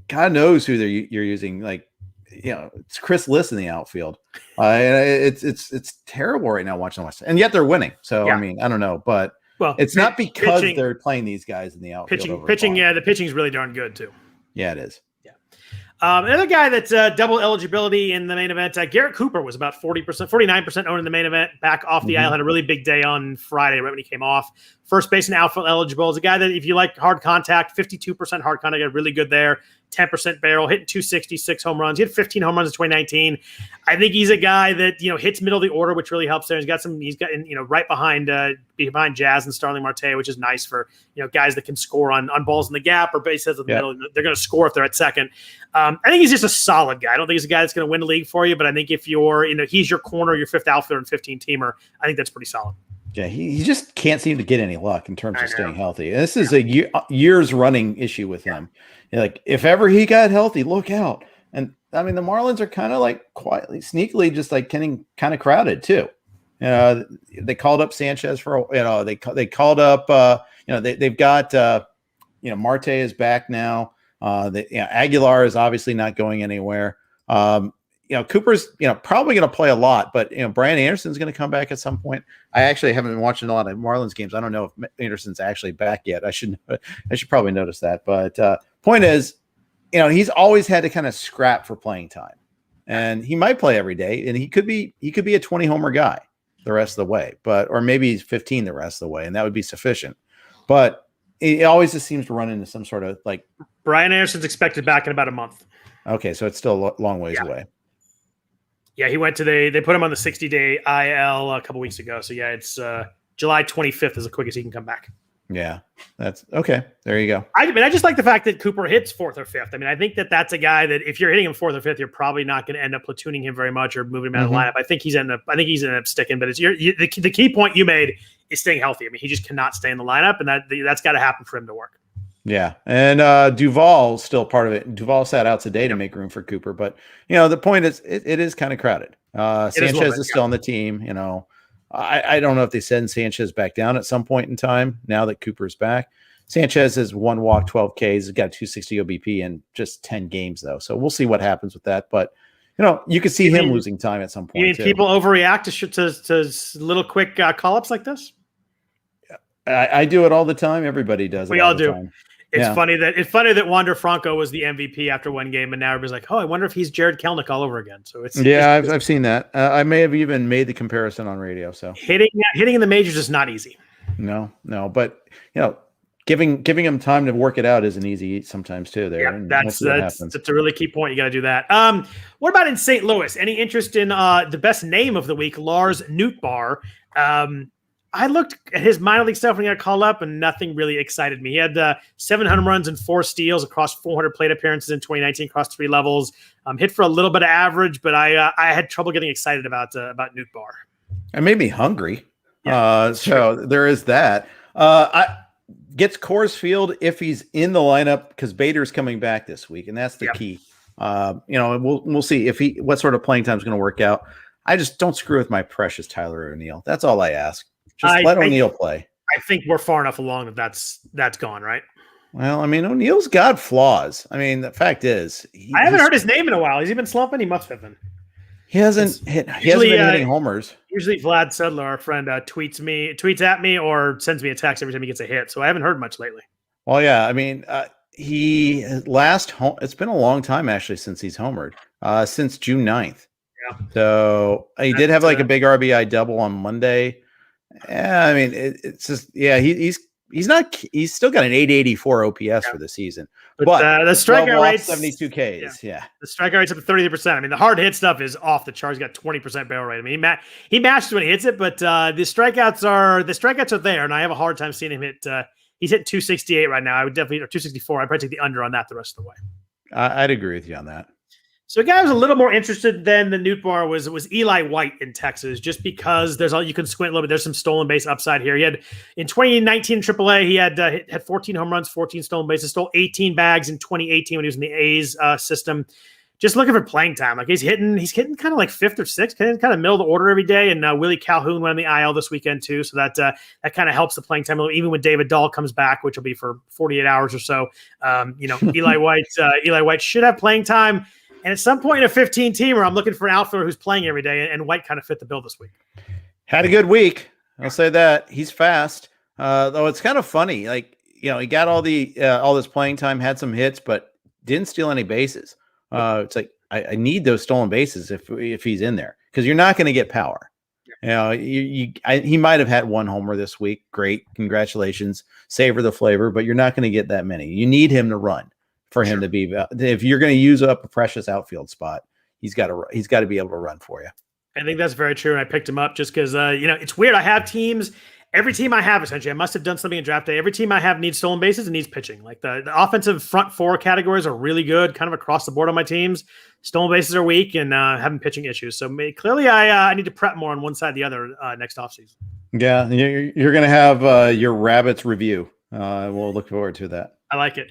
God knows who you're using. Like, it's Chris Liss in the outfield. It's terrible right now watching them, and yet they're winning. So, I mean, I don't know, but it's not because they're playing these guys in the outfield. Pitching, the pitching's really darn good too. Yeah, it is. Another guy that's double eligibility in the main event, Garrett Cooper was about 49% owned in the main event, back off the island. Had a really big day on Friday right when he came off. First base and outfield eligible. Is a guy that if you like hard contact, 52% hard contact, got really good there. 10% barrel, hitting 266 home runs. He had 15 home runs in 2019. I think he's a guy that, hits middle of the order, which really helps there. He's got right behind Jazz and Starling Marte, which is nice for, guys that can score on balls in the gap or bases in the middle. They're going to score if they're at second. I think he's just a solid guy. I don't think he's a guy that's going to win the league for you, but I think if you're, he's your corner, your 5th outfielder and 15 teamer, I think that's pretty solid. Yeah, he just can't seem to get any luck in terms of staying healthy. And this is a years running issue with him. Like, if ever he got healthy, look out. And I mean, the Marlins are kind of like quietly, sneakily, just like getting kind of crowded too. They called up Sanchez for, they called up, they've got, Marte is back now. Aguilar is obviously not going anywhere. Cooper's, probably going to play a lot, but, Brian Anderson's going to come back at some point. I actually haven't been watching a lot of Marlins games. I don't know if Anderson's actually back yet. I should probably notice that. But point is, he's always had to kind of scrap for playing time, and he might play every day, and he could be a 20 homer guy the rest of the way, or maybe he's 15 the rest of the way, and that would be sufficient. But it always just seems to run into some sort of like. Brian Anderson's expected back in about a month. Okay, so it's still a long ways away. Yeah, he went to they put him on the 60-day IL a couple weeks ago. So yeah, it's July 25th is the quickest he can come back. Yeah, that's okay. There you go. I mean, I just like the fact that Cooper hits 4th or 5th. I mean, I think that's a guy that if you're hitting him 4th or 5th, you're probably not going to end up platooning him very much or moving him out of the lineup. I think he's ended up sticking. But it's the key point you made is staying healthy. I mean, he just cannot stay in the lineup, and that's got to happen for him to work. Yeah, and Duvall's still part of it. Duvall sat out today to make room for Cooper, but the point is, it is kind of crowded. Sanchez is still on the team. I don't know if they send Sanchez back down at some point in time now that Cooper's back. Sanchez has 1 walk, 12 Ks, has got 260 OBP in just 10 games though, so we'll see what happens with that. But you could see him losing time at some point. You mean people overreact to little quick call ups like this? I do it all the time. Everybody does. We all do. It's funny that Wander Franco was the MVP after one game, and now everybody's like, "Oh, I wonder if he's Jared Kelenic all over again." So I've seen that. I may have even made the comparison on radio. So hitting in the majors is not easy. No, but giving him time to work it out isn't easy sometimes too. There, that's a really key point. You got to do that. What about in St. Louis? Any interest in the best name of the week, Lars Nootbaar? I looked at his minor league stuff when he got called up, and nothing really excited me. He had 700 runs and 4 steals across 400 plate appearances in 2019 across 3 levels. Hit for a little bit of average, but I had trouble getting excited about Nootbaar. It made me hungry. So there is that. Gets Coors Field if he's in the lineup because Bader's coming back this week, and that's the key. We'll see what sort of playing time is going to work out. I just don't screw with my precious Tyler O'Neill. That's all I ask. Just let O'Neill play. I think we're far enough along that's gone, right? Well, I mean, O'Neill's got flaws. I mean, the fact is, I haven't heard his name in a while. Has he been slumping? He must have been. He hasn't been hitting homers. Usually Vlad Sedler, our friend, tweets at me or sends me a text every time he gets a hit. So I haven't heard much lately. Well, yeah. I mean, it's been a long time actually since he's homered, since June 9th. Yeah. So he did have like a big RBI double on Monday. Yeah. I mean, it's just, he's still got an 884 OPS for the season. But the strikeout rate's 72 Ks. Yeah. The strikeout rate's up to 33%. I mean, the hard hit stuff is off the charts. He's got 20% barrel rate. I mean, he matches when he hits it, but the strikeouts are there, and I have a hard time seeing him hit. He's hitting 268 right now. I would definitely, or 264. I'd probably take the under on that the rest of the way. I'd agree with you on that. So a guy who was a little more interested than the Nootbaar was Eli White in Texas, just because you can squint a little bit. There's some stolen base upside here. He had in 2019 AAA, he had 14 home runs, 14 stolen bases, stole 18 bags in 2018 when he was in the A's system. Just looking for playing time. Like he's hitting kind of like 5th or 6th, kind of middle of the order every day. And Willie Calhoun went on the IL this weekend too, so that kind of helps the playing time. Even when David Dahl comes back, which will be for 48 hours or so. Eli White should have playing time. And at some point in a 15-teamer, I'm looking for an outfielder who's playing every day, and White kind of fit the bill this week. Had a good week. I'll say that. He's fast. Though it's kind of funny. Like, he got all this playing time, had some hits, but didn't steal any bases. It's like, I need those stolen bases if he's in there, because you're not going to get power. He might have had 1 homer this week. Great. Congratulations. Savor the flavor, but you're not going to get that many. You need him to run. For him to be, if you're going to use up a precious outfield spot, he's got to be able to run for you. I think that's very true. And I picked him up just because, it's weird. I have teams. Every team I have, essentially, I must have done something in draft day. Every team I have needs stolen bases and needs pitching. Like the offensive front 4 categories are really good, kind of across the board on my teams. Stolen bases are weak and having pitching issues. So clearly, I need to prep more on one side or the other next offseason. Yeah, you're going to have your Rabbits review. We'll look forward to that. I like it.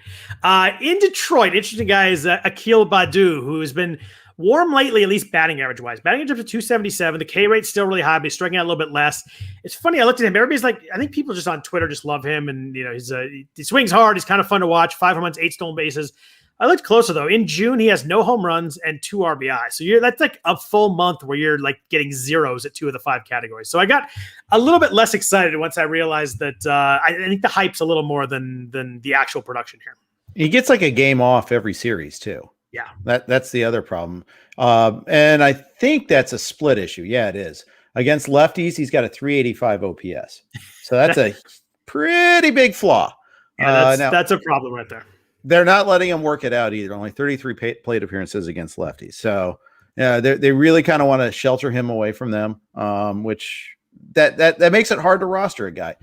In Detroit, interesting guy is Akil Baddoo, who has been warm lately, at least batting average-wise. Batting average up to 277. The K rate's still really high, but he's striking out a little bit less. It's funny. I looked at him. Everybody's like, I think people just on Twitter just love him, and he swings hard. He's kind of fun to watch. 5 home runs, 8 stolen bases. I looked closer though. In June, he has no home runs and 2 RBI. So that's like a full month where you're like getting zeros at 2 of the 5 categories. So I got a little bit less excited once I realized that I think the hype's a little more than the actual production here. He gets like a game off every series too. Yeah, that's the other problem. And I think that's a split issue. Yeah, it is. Against lefties, he's got a 385 OPS. So that's a pretty big flaw. Yeah, that's a problem right there. They're not letting him work it out either. Only 33 plate appearances against lefties. So they really kind of want to shelter him away from them, which that makes it hard to roster a guy.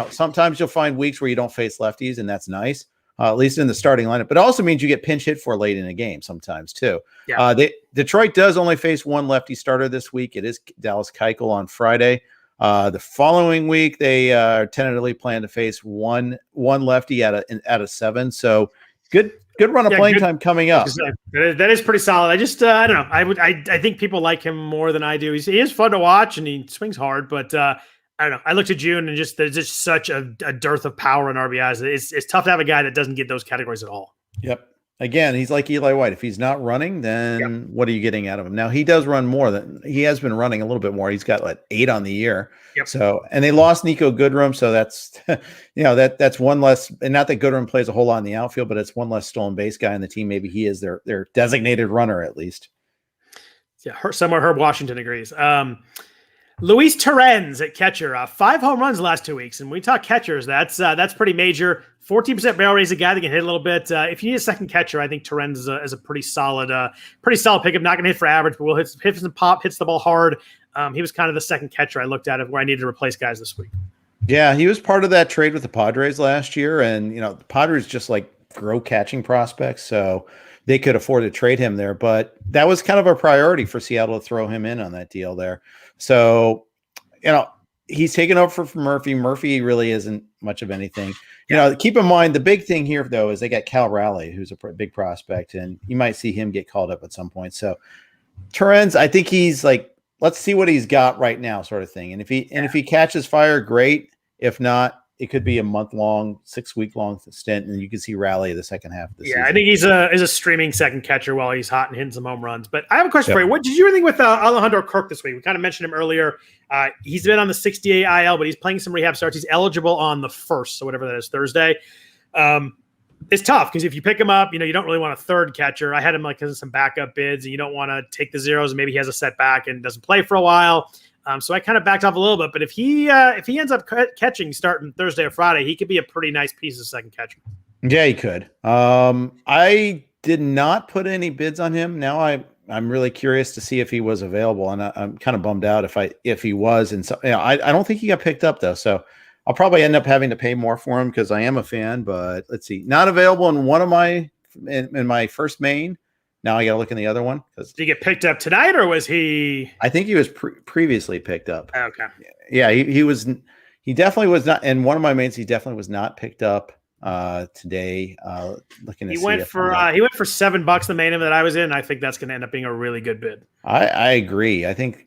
Sometimes you'll find weeks where you don't face lefties, and that's nice, at least in the starting lineup. But it also means you get pinch hit for late in a game sometimes too. Yeah. Detroit does only face 1 lefty starter this week. It is Dallas Keuchel on Friday. The following week, they tentatively plan to face one lefty out of 7. So good run of playing time coming up. That is pretty solid. I just I don't know. I think people like him more than I do. He is fun to watch and he swings hard, but I don't know. I looked at June and there's just such a dearth of power in RBIs. It's tough to have a guy that doesn't get those categories at all. Yep. Again, he's like Eli White. If he's not running, then what are you getting out of him? Now he does run more than he has been running a little bit more. He's got like 8 on the year. Yep. So, and they lost Nico Goodrum. So that's, that's one less, and not that Goodrum plays a whole lot in the outfield, but it's one less stolen base guy on the team. Maybe he is their designated runner at least. Yeah. Somewhere Herb Washington agrees. Luis Terence at catcher, 5 home runs the last 2 weeks. And when we talk catchers, that's pretty major. 14% barrel raise, a guy that can hit a little bit. If you need a second catcher, I think Terence is a pretty solid pickup. Not going to hit for average, but will hit some pop, hits the ball hard. He was kind of the second catcher I looked at where I needed to replace guys this week. Yeah, he was part of that trade with the Padres last year. And, the Padres just like grow catching prospects. So they could afford to trade him there. But that was kind of a priority for Seattle to throw him in on that deal there. So, he's taken over for Murphy. Murphy really isn't much of anything. Keep in mind, the big thing here, though, is they got Cal Raleigh, who's a big prospect, and you might see him get called up at some point. So Terence, I think he's like, let's see what he's got right now sort of thing. And if he catches fire, great. If not, it could be a month-long, 6-week-long stint, and you can see Raleigh the second half of the season. I think he's a streaming second catcher while he's hot and hitting some home runs. But I have a question for you. What did you think with Alejandro Kirk this week? We kind of mentioned him earlier. He's been on the 60-day IL, but he's playing some rehab starts. He's eligible on the 1st, so whatever that is, Thursday. It's tough because if you pick him up, you don't really want a third catcher. I had him like some backup bids, and you don't want to take the zeros, and maybe he has a setback and doesn't play for a while. So I kind of backed off a little bit, but if he ends up catching starting Thursday or Friday, he could be a pretty nice piece of second catcher. Yeah, he could. I did not put any bids on him. Now I'm really curious to see if he was available, and I'm kind of bummed out if he was. And so, I don't think he got picked up though. So I'll probably end up having to pay more for him because I am a fan. But let's see, not available in one of in my first main. Now I got to look in the other one. Did he get picked up tonight, or was he? I think he was previously picked up. Okay. Yeah, he was. He definitely was not. In one of my mains, he definitely was not picked up today. Looking at he went for $7 the main event that I was in. I think that's going to end up being a really good bid. I agree. I think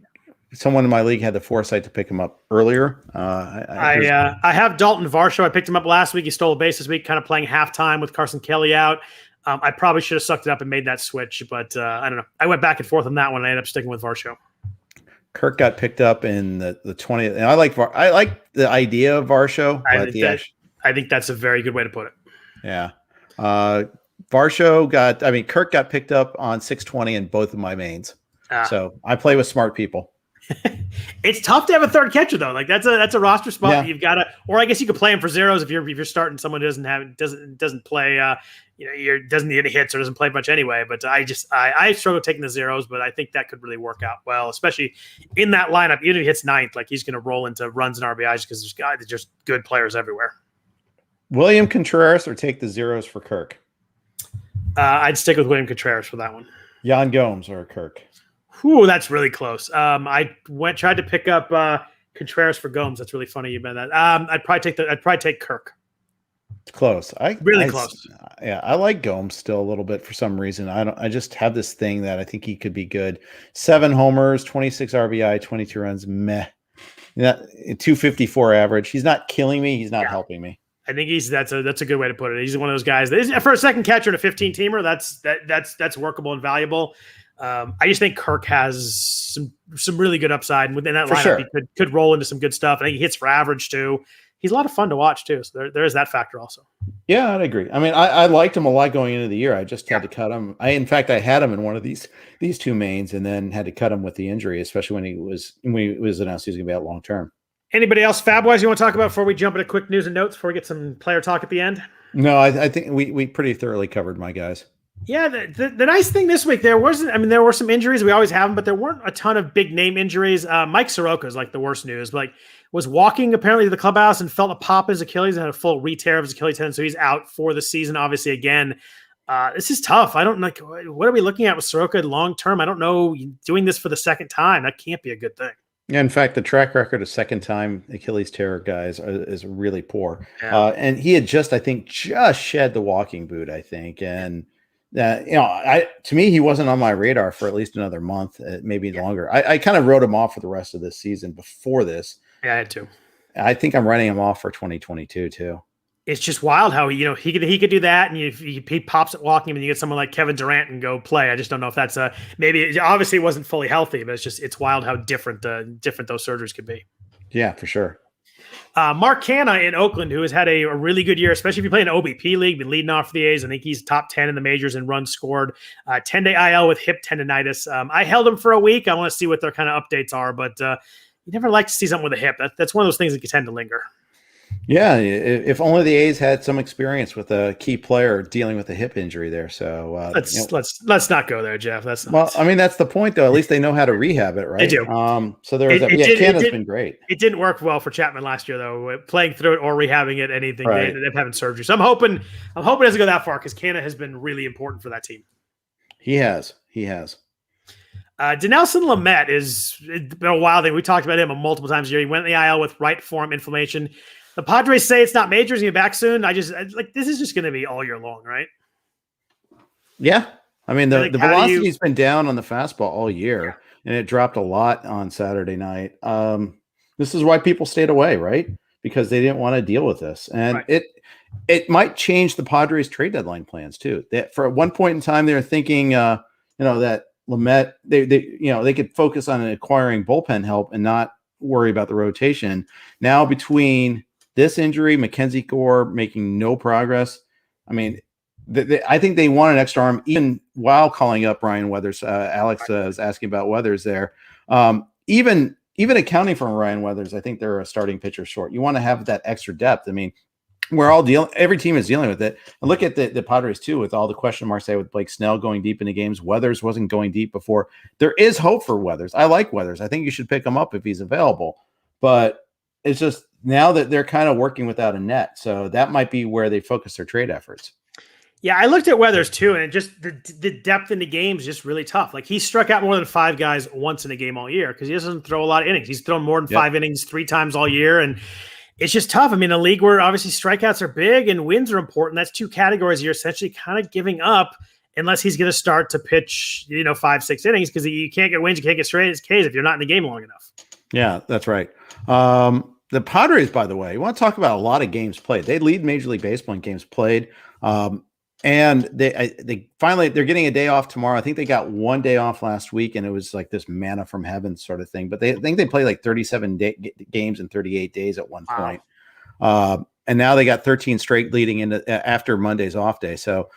someone in my league had the foresight to pick him up earlier. I have Dalton Varsho. I picked him up last week. He stole a base this week, kind of playing halftime with Carson Kelly out. I probably should have sucked it up and made that switch, but I don't know. I went back and forth on that one. I ended up sticking with Varsho. Kirk got picked up in the 20th, and I like the idea of Varsho. I think that's a very good way to put it. Yeah. Varsho Kirk got picked up on 620 in both of my mains. So I play with smart people. It's tough to have a third catcher though. Like that's a roster spot. Yeah. You've got to, or I guess you could play him for zeros if you're starting someone who doesn't play. Doesn't need any hits or doesn't play much anyway. But I struggle taking the zeros, but I think that could really work out well, especially in that lineup. Even if he hits 9th, like he's going to roll into runs and RBIs because there's just good players everywhere. William Contreras or take the zeros for Kirk? I'd stick with William Contreras for that one. Yan Gomes or Kirk? Ooh, that's really close. I tried to pick up Contreras for Gomes. That's really funny you mentioned that. I'd probably take Kirk. It's close. Close. Yeah, I like Gomes still a little bit for some reason. I just have this thing that I think he could be good. 7 homers, 26 RBI, 22 runs. Meh. 254 average. He's not killing me. He's not helping me. I think that's a good way to put it. He's one of those guys that for a second catcher and a 15-teamer. That's workable and valuable. I just think Kirk has some really good upside, and within that lineup, sure. He could roll into some good stuff. I think he hits for average too. He's a lot of fun to watch too. So there is that factor also. Yeah, I'd agree. I mean, I liked him a lot going into the year. I just had to cut him. I had him in one of these 2 mains, and then had to cut him with the injury, especially when he was announced he was going to be out long term. Anybody else FAAB-wise you want to talk about before we jump into quick news and notes before we get some player talk at the end? No, I think we pretty thoroughly covered my guys. Yeah, the nice thing this week, there were some injuries. We always have them, but there weren't a ton of big name injuries. Mike Soroka is like the worst news. But was walking apparently to the clubhouse and felt a pop in his Achilles and had a full re-tear of his Achilles tendon, so he's out for the season. Obviously, again, this is tough. I don't know what are we looking at with Soroka long term. I don't know. Doing this for the second time, that can't be a good thing. Yeah, in fact, the track record of second time Achilles tear guys is really poor. Yeah. And he had just shed the walking boot, I think, and. To me, he wasn't on my radar for at least another month, maybe longer. I kind of wrote him off for the rest of this season before this. Yeah, I had to. I think I'm writing him off for 2022 too. It's just wild how he could do that, and he pops at walking, and you get someone like Kevin Durant and go play. I just don't know if that's maybe. Obviously, it wasn't fully healthy, but it's wild how different those surgeries could be. Yeah, for sure. Mark Canna in Oakland, who has had a really good year, especially if you play in an OBP league, been leading off for the A's. I think he's top 10 in the majors in runs scored. 10-day IL with hip tendonitis. I held him for a week. I want to see what their kind of updates are, but you never like to see something with a hip. That's one of those things that can tend to linger. Yeah, if only the A's had some experience with a key player dealing with a hip injury there. So let's not go there, Jeff. That's the point, though. At least they know how to rehab it, right? They do. So there was Canna's been great. It didn't work well for Chapman last year, though. Playing through it or rehabbing it, anything. Right. They ended up having surgery. So I'm hoping it doesn't go that far because Canna has been really important for that team. He has. Dinelson Lamet it's been a wild thing. We talked about him multiple times a year. He went in the IL with right forearm inflammation. The Padres say it's not major. He's going to be back soon. This is just going to be all year long, right? Yeah. I mean, the velocity's been down on the fastball all year, and it dropped a lot on Saturday night. This is why people stayed away, right? Because they didn't want to deal with this. And it might change the Padres trade deadline plans too. That for one point in time, they were thinking, that Lamet, they could focus on acquiring bullpen help and not worry about the rotation. Now between this injury, Mackenzie Gore making no progress. I mean, I think they want an extra arm, even while calling up Ryan Weathers. Alex was asking about Weathers there. Even accounting for Ryan Weathers, I think they're a starting pitcher short. You want to have that extra depth. I mean, every team is dealing with it. And look at the Padres too, with all the question marks with Blake Snell going deep into games. Weathers wasn't going deep before. There is hope for Weathers. I like Weathers. I think you should pick him up if he's available. But it's just now that they're kind of working without a net. So that might be where they focus their trade efforts. Yeah, I looked at Weathers too, and it just the depth in the game is just really tough. Like he struck out more than 5 guys once in a game all year because he doesn't throw a lot of innings. He's thrown more than 5 innings 3 times all year, and it's just tough. I mean, a league where obviously strikeouts are big and wins are important. That's 2 categories you're essentially kind of giving up unless he's going to start to pitch, 5-6 innings because you can't get wins, you can't get straight Ks if you're not in the game long enough. Yeah, that's right. The Padres, by the way, you want to talk about a lot of games played. They lead Major League Baseball in games played. And they're getting a day off tomorrow. I think they got 1 day off last week, and it was like this manna from heaven sort of thing. But I think they played like 37 games in 38 days at one point. And now they got 13 straight leading into after Monday's off day. So,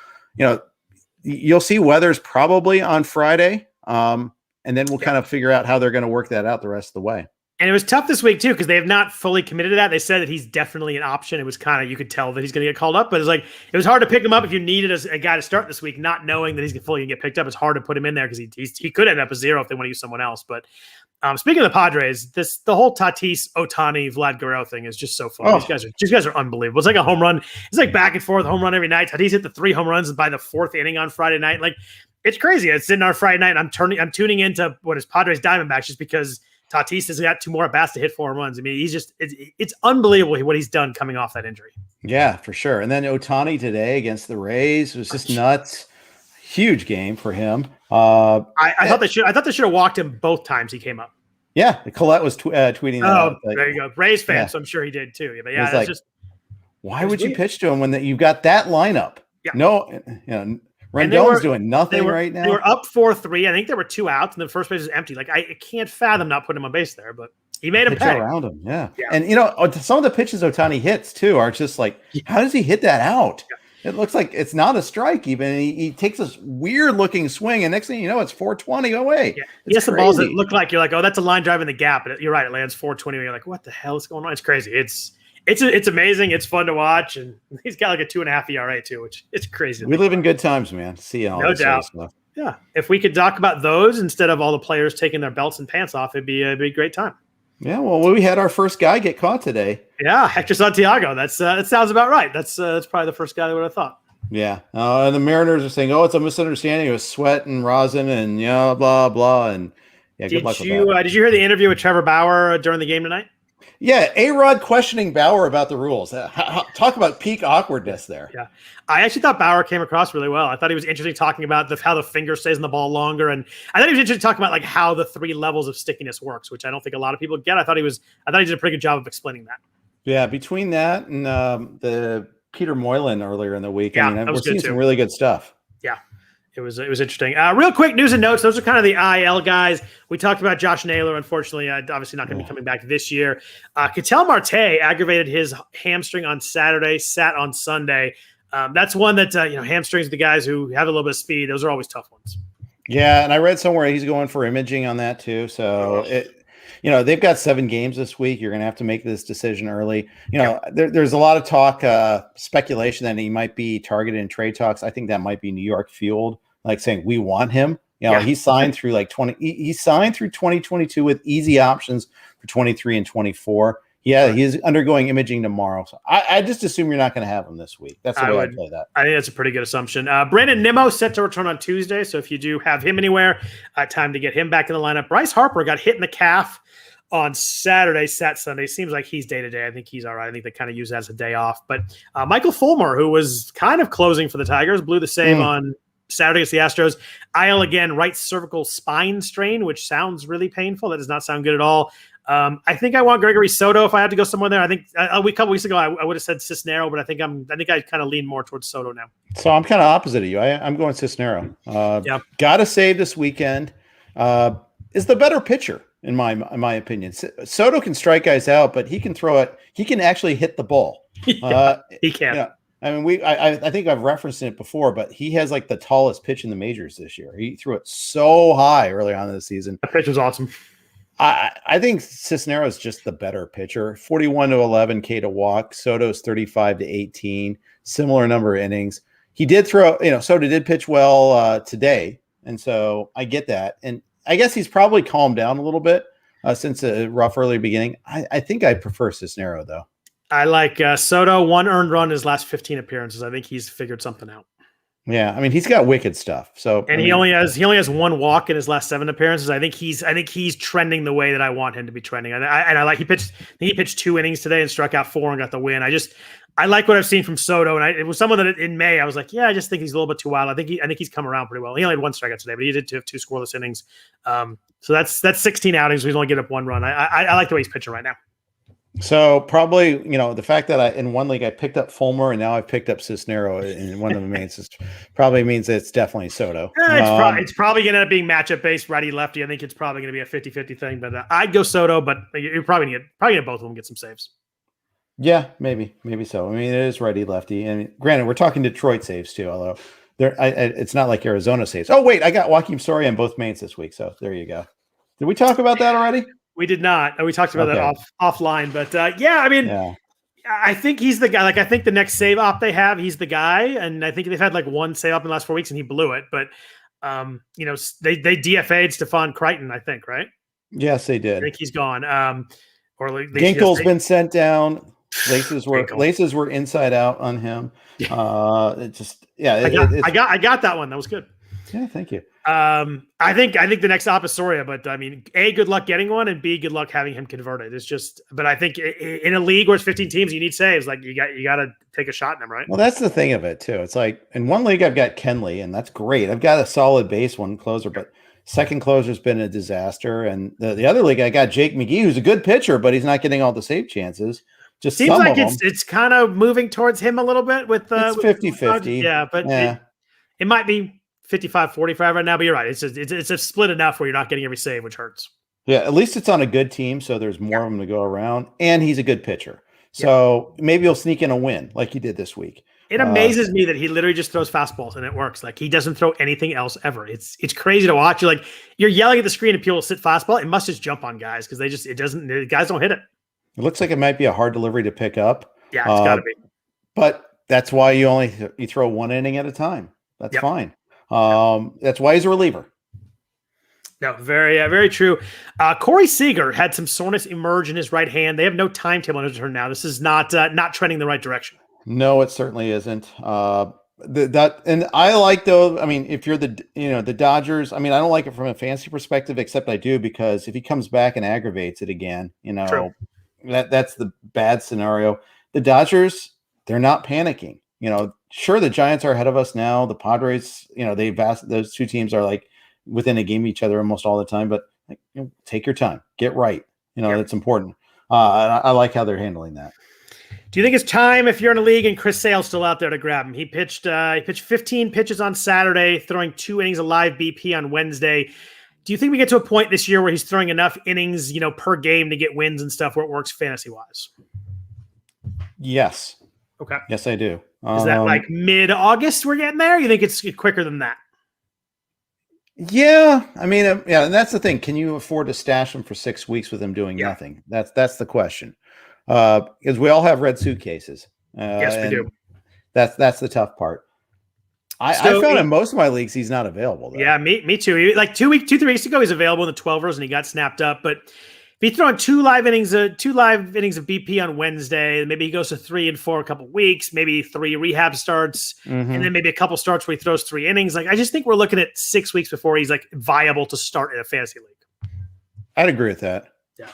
you'll see Weathers probably on Friday, and then we'll kind of figure out how they're going to work that out the rest of the way. And it was tough this week, too, because they have not fully committed to that. They said that he's definitely an option. It was kind of, you could tell that he's going to get called up, but it was hard to pick him up if you needed a guy to start this week, not knowing that he's fully going to get picked up. It's hard to put him in there because he could end up a 0 if they want to use someone else. But speaking of the Padres, the whole Tatis, Ohtani, Vlad Guerrero thing is just so fun. Oh. These guys are unbelievable. It's like a home run. It's like back and forth home run every night. Tatis hit the 3 home runs by the 4th inning on Friday night. Like, it's crazy. It's sitting on Friday night. I'm tuning into what is Padres Diamondbacks just because Tatis has got 2 more at-bats to hit 4 home runs. I mean, it's unbelievable what he's done coming off that injury. Yeah, for sure. And then Ohtani today against the Rays was just nuts. Huge game for him. I thought they should have walked him both times he came up. Yeah, Colette was tweeting that. Oh, there you go. Rays fan, so I'm sure he did too. But yeah, that's why would you pitch to him when you've got that lineup? Yeah. No, Rendon's doing nothing right now. They were up 4-3. I think there were 2 outs, and the first base was empty. Like, I can't fathom not putting him on base there, but he made him pay. Around him, yeah. And, some of the pitches Ohtani hits, too, are just like, how does he hit that out? Yeah. It looks like it's not a strike even. He takes this weird-looking swing, and next thing you know, it's 420 away. Yeah. Yes, the balls that look like you're like, oh, that's a line drive in the gap. But you're right, it lands 420. You're like, what the hell is going on? It's crazy. It's amazing. It's fun to watch, and he's got like a 2.5 ERA too, which it's crazy. We live in good times, man. See all no doubt. Sort of stuff. Yeah, if we could talk about those instead of all the players taking their belts and pants off, it'd be a great time. Yeah, well, we had our first guy get caught today. Yeah, Hector Santiago. That sounds about right. That's probably the first guy I would have thought. Yeah, and the Mariners are saying, "Oh, it's a misunderstanding. It was sweat and rosin and blah blah." And yeah, good luck with that. Did you hear the interview with Trevor Bauer during the game tonight? Yeah, A-Rod questioning Bauer about the rules. Talk about peak awkwardness there. Yeah, I actually thought Bauer came across really well. I thought he was interesting talking about how the finger stays in the ball longer, and I thought he was interesting talking about like how the 3 levels of stickiness works, which I don't think a lot of people get. I thought he did a pretty good job of explaining that. Yeah, between that and the Peter Moylan earlier in the week. Yeah, I mean, that was we're seeing good too. some really good stuff. Yeah. It was interesting. Real quick news and notes. Those are kind of the IL guys. We talked about Josh Naylor. Unfortunately, obviously not going to be coming back this year. Ketel Marte aggravated his hamstring on Saturday, sat on Sunday. That's one that, hamstrings, the guys who have a little bit of speed, those are always tough ones. Yeah, and I read somewhere he's going for imaging on that too. So, they've got 7 games this week. You're going to have to make this decision early. There's a lot of talk, speculation that he might be targeted in trade talks. I think that might be New York fueled, like saying we want him. He signed through he signed through 2022 with easy options for 23 and 24. Yeah, he's undergoing imaging tomorrow. So I just assume you're not going to have him this week. That's the way I play that. I think that's a pretty good assumption. Brandon Nimmo set to return on Tuesday. So if you do have him anywhere, time to get him back in the lineup. Bryce Harper got hit in the calf on Saturday, sat Sunday. Seems like he's day-to-day. I think he's all right. I think they kind of use that as a day off. But Michael Fulmer, who was kind of closing for the Tigers, blew the save on Saturday against the Astros. IL again, right cervical spine strain, which sounds really painful. That does not sound good at all. I think I want Gregory Soto if I had to go somewhere there. I think a couple weeks ago I would have said Cisnero, but I think I kind of lean more towards Soto now. So I'm kind of opposite of you. I'm going Cisnero. Got to save this weekend. Is the better pitcher in my opinion. Soto can strike guys out, but he can throw it. He can actually hit the ball. He can. I mean, I think I've referenced it before, but he has like the tallest pitch in the majors this year. He threw it so high early on in the season. That pitch was awesome. I think Cisnero is just the better pitcher. 41 to 11 K to walk. Soto's 35 to 18. Similar number of innings. He did throw. Soto did pitch well today, and so I get that. And I guess he's probably calmed down a little bit since a rough early beginning. I think I prefer Cisnero though. I like Soto. 1 earned run in his last 15 appearances. I think he's figured something out. Yeah, I mean he's got wicked stuff. So he only has 1 walk in his last 7 appearances. I think he's trending the way that I want him to be trending. And I like he pitched 2 innings today and struck out 4 and got the win. I like what I've seen from Soto, and it was someone that in May I was like, I just think he's a little bit too wild. I think he's come around pretty well. He only had 1 strikeout today, but he did have 2 scoreless innings. So that's 16 outings. He's only get up 1 run. I like the way he's pitching right now. So probably, the fact that in one league I picked up Fulmer and now I've picked up Cisnero in one of the mains probably means it's definitely Soto. It's probably going to end up being matchup based righty lefty. I think it's probably going to be a 50-50 thing, but I'd go Soto, but you're probably going to get both of them get some saves. Yeah, maybe so. I mean, it is righty lefty, and granted, we're talking Detroit saves too. Although it's not like Arizona saves. Oh wait, I got Joakim Soria in both mains this week, so there you go. Did we talk about that already? We did not. We talked about that offline, but I think he's the guy. Like, I think the next save op they have, he's the guy, and I think they've had like 1 save up in the last 4 weeks, and he blew it. But they DFA'd Stephon Crichton, I think, right? Yes, they did. I think he's gone. Or Ginkel's been sent down. Laces were inside out on him. I got that one. That was good. Yeah, thank you. I think the next op is Soria, but I mean, A, good luck getting one, and B, good luck having him converted. It's just, but I think in a league where it's 15 teams, you need saves. Like you got to take a shot in him, right? Well, that's the thing of it too. It's like in one league I've got Kenley, and that's great. I've got a solid base one closer, but second closer's been a disaster. And the other league I got Jake McGee, who's a good pitcher, but he's not getting all the save chances. Just seems like it's kind of moving towards him a little bit with 50-50. Yeah, but it might be 55-45 right now, but you're right. It's a split enough where you're not getting every save, which hurts. Yeah, at least it's on a good team, so there's more of them to go around, and he's a good pitcher. So maybe he'll sneak in a win like he did this week. It amazes me that he literally just throws fastballs and it works. Like he doesn't throw anything else ever. It's crazy to watch. You're yelling at the screen and people sit fastball. It must just jump on guys because guys don't hit it. It looks like it might be a hard delivery to pick up. Yeah, it's got to be. But that's why you throw 1 inning at a time. That's fine. That's why he's a reliever. No, very, very true. Corey Seeger had some soreness emerge in his right hand. They have no timetable on his return now. This is not trending the right direction. No, it certainly isn't. And I like though. I mean, if you're the Dodgers, I mean, I don't like it from a fantasy perspective, except I do because if he comes back and aggravates it again, True. That's the bad scenario. The Dodgers, they're not panicking. Sure, the Giants are ahead of us now. The Padres, those 2 teams are like within a game of each other almost all the time. But take your time, get right. That's important. I like how they're handling that. Do you think it's time, if you're in a league and Chris Sale's still out there, to grab him? He pitched 15 pitches on Saturday, throwing 2 innings of live BP on Wednesday. Do you think we get to a point this year where he's throwing enough innings, per game to get wins and stuff where it works fantasy-wise? Yes. Okay. Yes, I do. Is that like mid-August we're getting there? You think it's quicker than that? Yeah. I mean, and that's the thing. Can you afford to stash him for 6 weeks with him doing nothing? That's the question. Because we all have red suitcases. Yes, we do. That's the tough part. I found in most of my leagues he's not available, though. Yeah, me too. Like 3 weeks ago, he's available in the 12ers and he got snapped up. But if he's throwing 2 live innings of BP on Wednesday, maybe he goes to 3 and 4 a couple weeks, maybe 3 rehab starts, and then maybe a couple starts where he throws 3 innings. Like I just think we're looking at 6 weeks before he's like viable to start in a fantasy league. I'd agree with that. Yeah.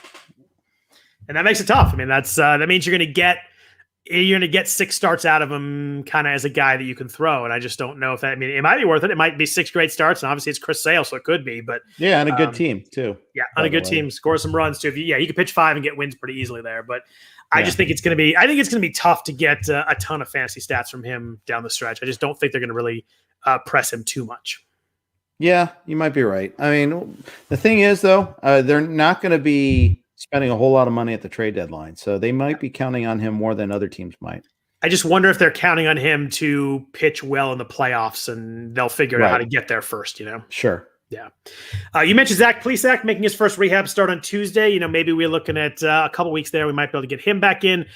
And that makes it tough. I mean, that means you're going to get 6 starts out of him kind of as a guy that you can throw. And I just don't know if that, it might be worth it. It might be 6 great starts. And obviously it's Chris Sale, so it could be, but yeah. And a good team too. Yeah. On a good team, score some runs too. You could pitch 5 and get wins pretty easily there, but I just think it's going to be tough to get a ton of fantasy stats from him down the stretch. I just don't think they're going to really press him too much. Yeah, you might be right. I mean, the thing is though, they're not going to be spending a whole lot of money at the trade deadline. So they might be counting on him more than other teams might. I just wonder if they're counting on him to pitch well in the playoffs and they'll figure out how to get there first, Sure. Yeah. You mentioned Zach Plesac making his first rehab start on Tuesday. Maybe we're looking at a couple weeks there. We might be able to get him back in.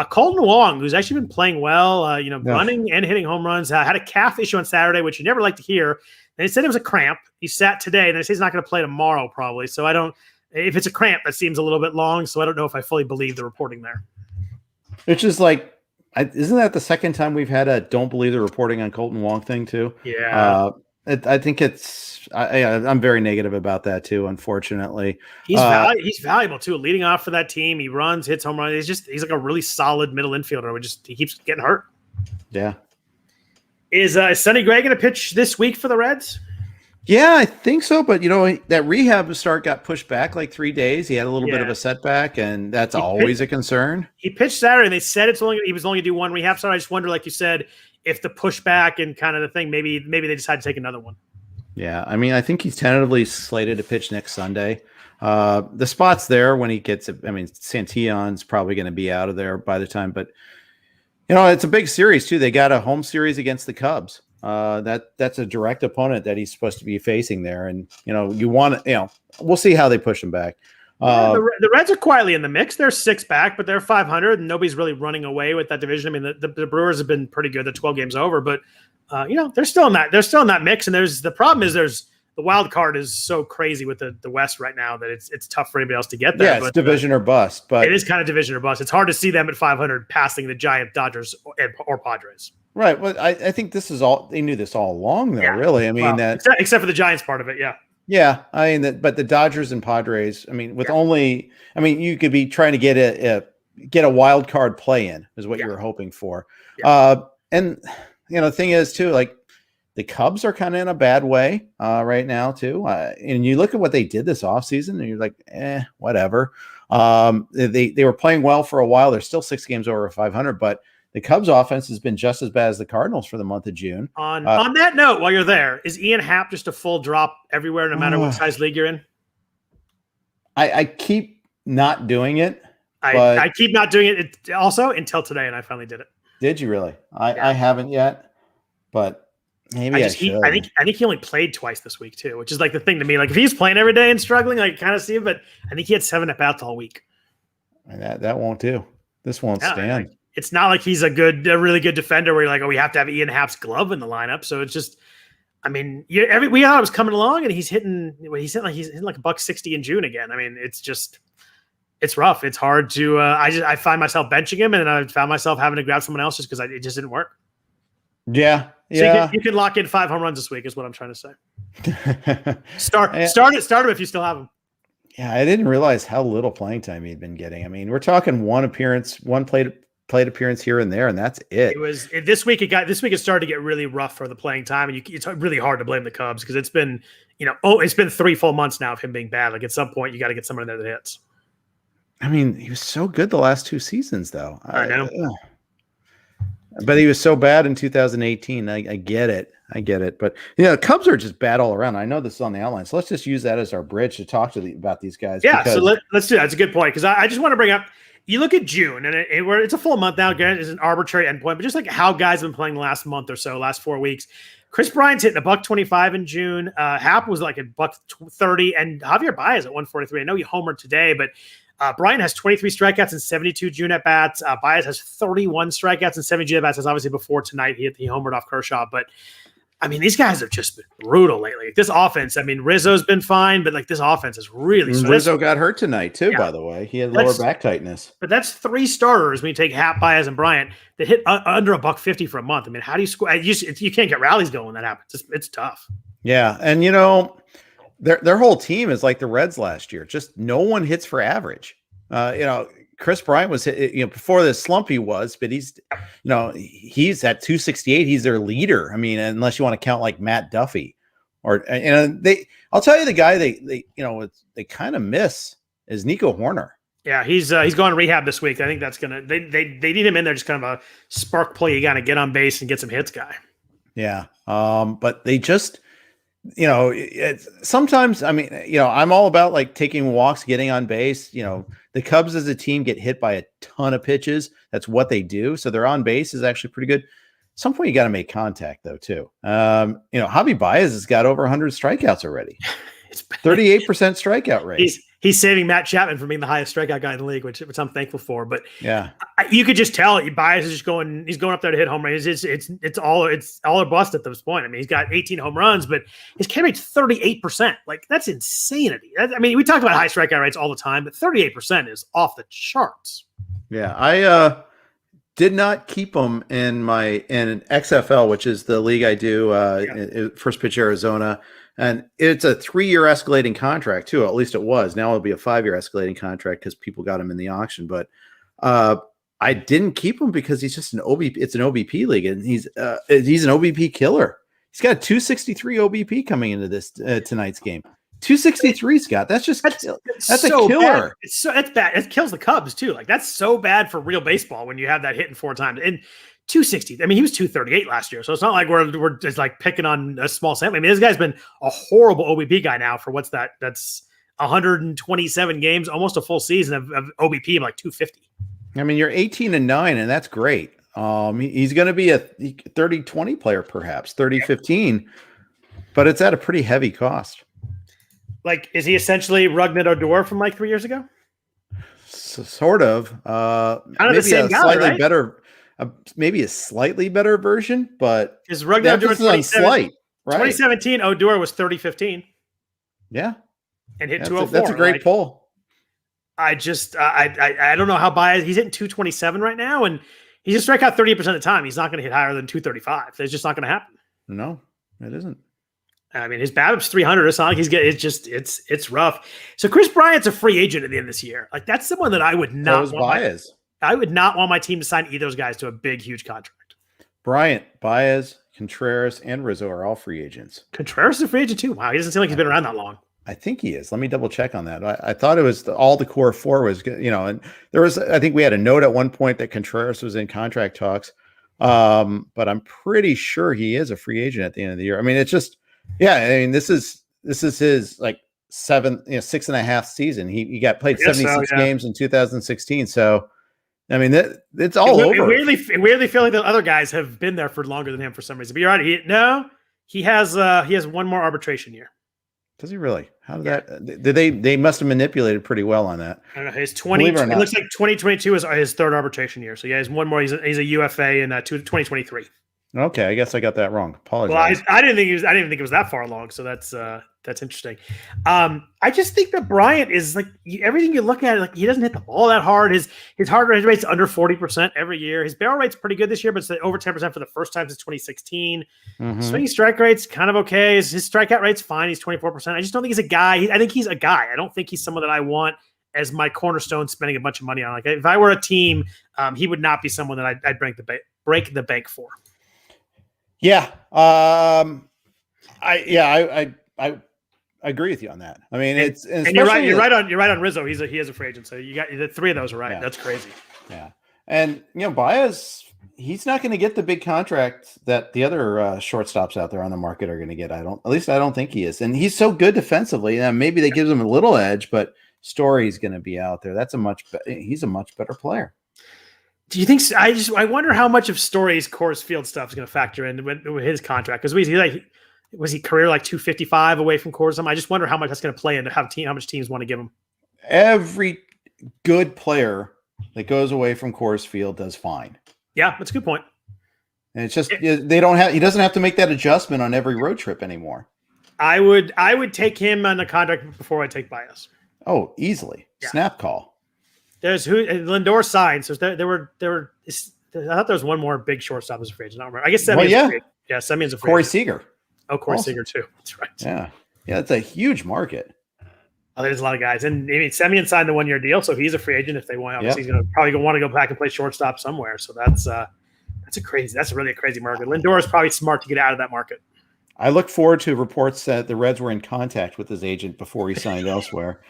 Colton Wong, who's actually been playing well, running and hitting home runs, had a calf issue on Saturday, which you never like to hear. They said it was a cramp. He sat today, and they say he's not going to play tomorrow probably. So if it's a cramp, that seems a little bit long. So I don't know if I fully believe the reporting there. It's just like, isn't that the second time we've had a don't believe the reporting on Colton Wong thing too? Yeah. I think I'm very negative about that too, unfortunately. He's valuable too. Leading off for that team. He runs, hits home runs. He's like a really solid middle infielder. He keeps getting hurt. Yeah. Is Sonny Gray going to pitch this week for the Reds? Yeah, I think so. But, that rehab start got pushed back like 3 days. He had a little bit of a setback, and that's always a concern. He pitched Saturday, and they said he was only going to do 1 rehab start. I just wonder, like you said, if the pushback and kind of the thing, maybe they decide to take another one. Yeah, I mean, I think he's tentatively slated to pitch next Sunday. The spot's there when he gets it. I mean, Santillan's probably going to be out of there by the time. But, it's a big series, too. They got a home series against the Cubs. That's a direct opponent that he's supposed to be facing there. And, we'll see how they push him back. The Reds are quietly in the mix. They're 6 back, but they're 500 and nobody's really running away with that division. I mean, the Brewers have been pretty good. The 12 games over, but they're still in that mix. And the problem is the wild card is so crazy with the West right now that it's tough for anybody else to get there. Yeah, it's division or bust, but it is kind of division or bust. It's hard to see them at 500 passing the Giants, Dodgers, or Padres. Right. Well, I think this is all they knew this all along, though. Yeah. Really, I mean except for the Giants part of it, yeah. Yeah, I mean, but the Dodgers and Padres. I mean, you could be trying to get a wild card play in is what you were hoping for. Yeah. And the thing is too, like the Cubs are kind of in a bad way right now too. And you look at what they did this offseason and you're like, whatever. They were playing well for a while. They're still 6 games over 500, but the Cubs offense has been just as bad as the Cardinals for the month of June. On that note, while you're there, is Ian Happ just a full drop everywhere, no matter what size league you're in? I keep not doing it. I keep not doing it also until today, and I finally did it. Did you really? I haven't yet, but maybe I should. I think he only played twice this week too, which is like the thing to me. Like if he's playing every day and struggling, I kind of see it, but I think he had 7 at-bats all week. That won't do. This won't stand. It's not like he's a really good defender where you're like, we have to have Ian Happ's glove in the lineup. So it's just, I mean, we thought it was coming along, and he's hitting like $160 in June again. I mean, it's rough. It's hard to. I find myself benching him, and I found myself having to grab someone else just because it just didn't work. Yeah, so you can lock in 5 home runs this week, is what I'm trying to say. Start him if you still have him. Yeah, I didn't realize how little playing time he'd been getting. I mean, we're talking one plate appearance here and there, and that's it. This week it started to get really rough for the playing time, and it's really hard to blame the Cubs because it's been 3 full months now of him being bad. Like at some point you got to get someone in there that hits. I mean, he was so good the last 2 seasons, though. I know. But he was so bad in 2018. I get it. But the Cubs are just bad all around. I know this is on the outline, so let's just use that as our bridge to talk about these guys. Yeah, so let's do that. That's a good point, because I just want to bring up, you look at June, and it's a full month now. Granted, it's an arbitrary endpoint, but just like how guys have been playing the last month or so, last 4 weeks. Chris Bryant's hitting $125 in June. Hap was like $130, and Javier Baez at 143. I know he homered today, but Bryant has 23 strikeouts and 72 June at bats. Baez has 31 strikeouts and 70 June at bats. That's obviously before tonight. He homered off Kershaw, but I mean, these guys have just been brutal lately. This offense, I mean, Rizzo's been fine, but like this offense is really. So Rizzo got hurt tonight too, by the way. He had lower back tightness. But that's 3 starters when you take Hap, Baez, and Bryant that hit under $150 for a month. I mean, how do you score? You can't get rallies going when that happens. It's tough. Yeah, and their whole team is like the Reds last year. Just no one hits for average. Chris Bryant was, before this slump he was, but he's at 268. He's their leader. I mean, unless you want to count like Matt Duffy, I'll tell you the guy they kind of miss is Nico Horner. Yeah, he's going to rehab this week. I think that's gonna they need him in there, just kind of a spark play. You got to get on base and get some hits, guy. Yeah, but they just. Sometimes, I mean, I'm all about like taking walks, getting on base. The Cubs as a team get hit by a ton of pitches. That's what they do. So their on base is actually pretty good. At some point, you got to make contact though, too. Javi Baez has got over 100 strikeouts already. It's 38% strikeout rate. He's saving Matt Chapman from being the highest strikeout guy in the league, which I'm thankful for. But yeah, you could just tell Baez is just going. He's going up there to hit home runs. It's all or bust at this point. I mean, he's got 18 home runs, but his K rate's 38%. Like that's insanity. I mean, we talk about high strikeout rates all the time, but 38% is off the charts. Yeah, I did not keep him in XFL, which is the league I do. First Pitch Arizona. And it's a 3-year escalating contract too. At least it was. Now it'll be a 5-year escalating contract because people got him in the auction. But I didn't keep him because he's just an OBP. It's an OBP league, and he's an OBP killer. He's got a 263 OBP coming into this tonight's game. 263, Scott. That's so a killer. Bad. It's bad. It kills the Cubs too. Like that's so bad for real baseball when you have that hitting 4 times. And 260. I mean, he was 238 last year, so it's not like we're just like picking on a small sample. I mean, this guy's been a horrible OBP guy now for what's that? That's 127 games, almost a full season of OBP of like 250. I mean, you're 18-9, and that's great. He's going to be a 30-20 player, perhaps 30-15, but it's at a pretty heavy cost. Like, is he essentially Rougned Odor from like 3 years ago? Sort of. Kind of the same guy, slightly right? better. Maybe a slightly better version, but is Rougned Odor slight, right? 2017 Odor was 30-15. Yeah, and hit 204. That's a great pull. I don't know how Baez. He's hitting 227 right now, and he's just strike out 30% of the time. He's not going to hit higher than 235. It's just not going to happen. No, it isn't. I mean, his BABIP's 300. It's not like he's getting. It's rough. So Chris Bryant's a free agent at the end of this year. Like that's someone that I would not want. I would not want my team to sign either of those guys to a big, huge contract. Bryant, Baez, Contreras, and Rizzo are all free agents. Contreras is a free agent too. Wow, he doesn't seem like he's been around that long. I think he is. Let me double check on that. I thought it was all the core 4 was, and there was, I think we had a note at one point that Contreras was in contract talks. But I'm pretty sure he is a free agent at the end of the year. I mean, it's just, I mean, this is his like 6.5 season. He got played 76 games in 2016. So, I mean, it's all over. Weirdly feel like the other guys have been there for longer than him for some reason. But you're right. He has one more arbitration year. Does he really? How did that? They must have manipulated pretty well on that. I don't know. It looks like 2022 is his 3rd arbitration year. So he has one more. He's a UFA in 2023. Okay, I guess I got that wrong. Apologize. Well, I didn't think it was that far along. So that's interesting. I just think that Bryant is like everything you look at. Like he doesn't hit the ball that hard. His hard rate rate's under 40% every year. His barrel rate's pretty good this year, but it's over 10% for the first time since 2016. Mm-hmm. Swinging strike rate's kind of okay. His strikeout rate's fine. He's 24%. I just don't think he's a guy. I think he's a guy. I don't think he's someone that I want as my cornerstone spending a bunch of money on. Like if I were a team, he would not be someone that I'd break the bank for. Yeah. I I agree with you on that. I mean, and you're right. You're right on Rizzo. He is a free agent. So you got the three of those are right. Yeah. That's crazy. Yeah, and Baez, he's not going to get the big contract that the other shortstops out there on the market are going to get. I don't think he is, and he's so good defensively. And maybe that gives him a little edge, but Story's going to be out there. He's a much better player. Do you think? I wonder how much of Story's Coors Field stuff is going to factor in with his contract because was he career like 255 away from Coors? I just wonder how much that's going to play into how much teams want to give him. Every good player that goes away from Coors Field does fine. Yeah, that's a good point. And it's just he doesn't have to make that adjustment on every road trip anymore. I would take him on the contract before I take Baez. Oh, easily. Yeah. Snap call. There's Lindor signed. So there were. I thought there was one more big shortstop as a free agent. I don't remember. I guess Semion's a free agent. Yeah, Semion's a free agent. Corey Seeger. Oh, Corey Seeger too. That's right. Yeah, it's a huge market. Oh, there's a lot of guys, and Semien signed the 1-year deal, so he's a free agent if they want. Obviously, he's probably want to go back and play shortstop somewhere. So that's really a crazy market. Lindor is probably smart to get out of that market. I look forward to reports that the Reds were in contact with his agent before he signed elsewhere.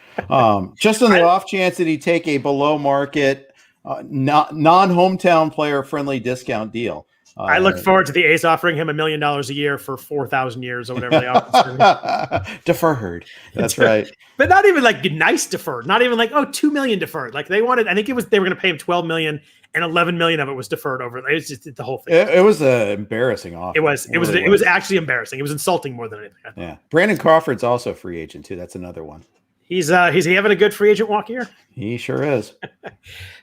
Just on the off chance that he take a below market, non-hometown player friendly discount deal. I look forward to the A's offering him $1 million a year for 4,000 years or whatever they offer. Deferred. That's right. But not even like nice deferred. Not even like, $2 million deferred. Like they wanted, I think they were going to pay him $12 million and $11 million of it was deferred over. It was just the whole thing. It was an embarrassing offer. It was actually embarrassing. It was insulting more than anything. Yeah. Brandon Crawford's also a free agent too. That's another one. He's having a good free agent walk here? He sure is.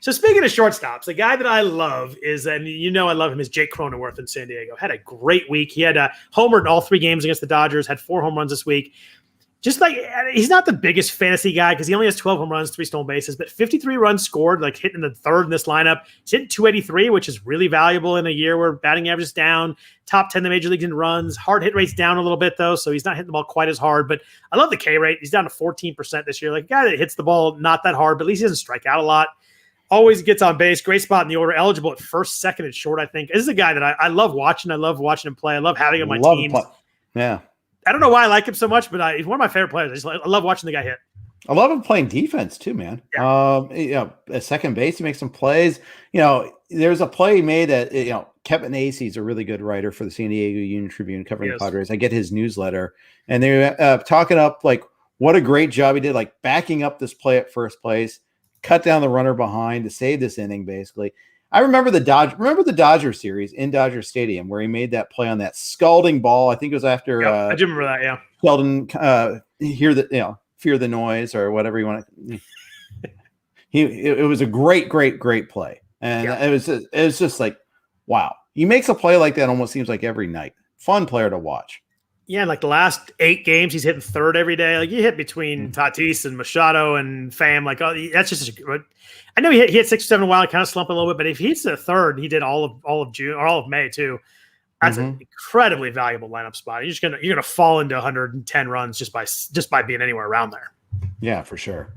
So speaking of shortstops, the guy that I love is, and I love him, is Jake Cronenworth in San Diego. Had a great week. He had a homer in all 3 games against the Dodgers, had 4 home runs this week. Just like, he's not the biggest fantasy guy because he only has 12 home runs, 3 stolen bases, but 53 runs scored, like hitting the third in this lineup. He's hitting 283, which is really valuable in a year where batting average is down, top 10 in the major leagues in runs. Hard hit rate's down a little bit, though, so he's not hitting the ball quite as hard. But I love the K rate. He's down to 14% this year. Like a guy that hits the ball not that hard, but at least he doesn't strike out a lot. Always gets on base. Great spot in the order. Eligible at first, second, and short, I think. This is a guy that I love watching. I love watching him play. I love having him on my teams. Yeah. I don't know why I like him so much, but he's one of my favorite players. I love watching the guy hit. I love him playing defense too, man. Yeah. At second base, he makes some plays. There's a play he made that, Kevin Acey's a really good writer for the San Diego Union Tribune covering the Padres. I get his newsletter, and they're talking up like what a great job he did, like backing up this play at first place, cut down the runner behind to save this inning, basically. I remember the Dodger series in Dodger Stadium where he made that play on that scalding ball. I think it was after I do remember that. Yeah, Sheldon fear the noise or whatever you want to. It was a great play, and it was just like, wow. He makes a play like that almost seems like every night. Fun player to watch. Yeah, like the last 8 games, he's hitting third every day. Like you hit between Tatis and Machado and Pham. Like that's just. I know he hit 6 or 7 a while, kind of slumping a little bit, but if he hits the third, he did all of June or all of May too. That's an incredibly valuable lineup spot. You're gonna fall into 110 runs just by being anywhere around there. Yeah, for sure.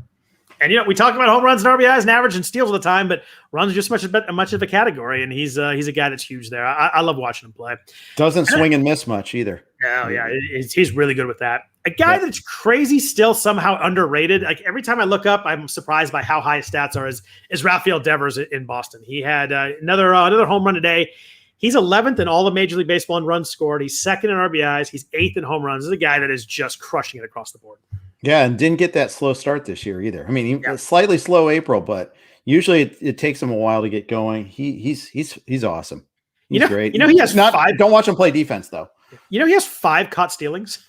And we talk about home runs and RBIs and average and steals all the time, but runs are just much of a category, and he's a guy that's huge there. I love watching him play. Doesn't swing and miss much either. No, yeah, he's really good with that. A guy that's crazy still somehow underrated. Like every time I look up, I'm surprised by how high his stats are. Is Rafael Devers in Boston? He had another home run today. He's 11th in all of Major League Baseball in runs scored. He's 2nd in RBIs. He's 8th in home runs. This is a guy that is just crushing it across the board. Yeah, and didn't get that slow start this year either. I mean, slightly slow April, but usually it takes him a while to get going. He's awesome. He's great. He has 5. Don't watch him play defense though. He has 5 caught stealings.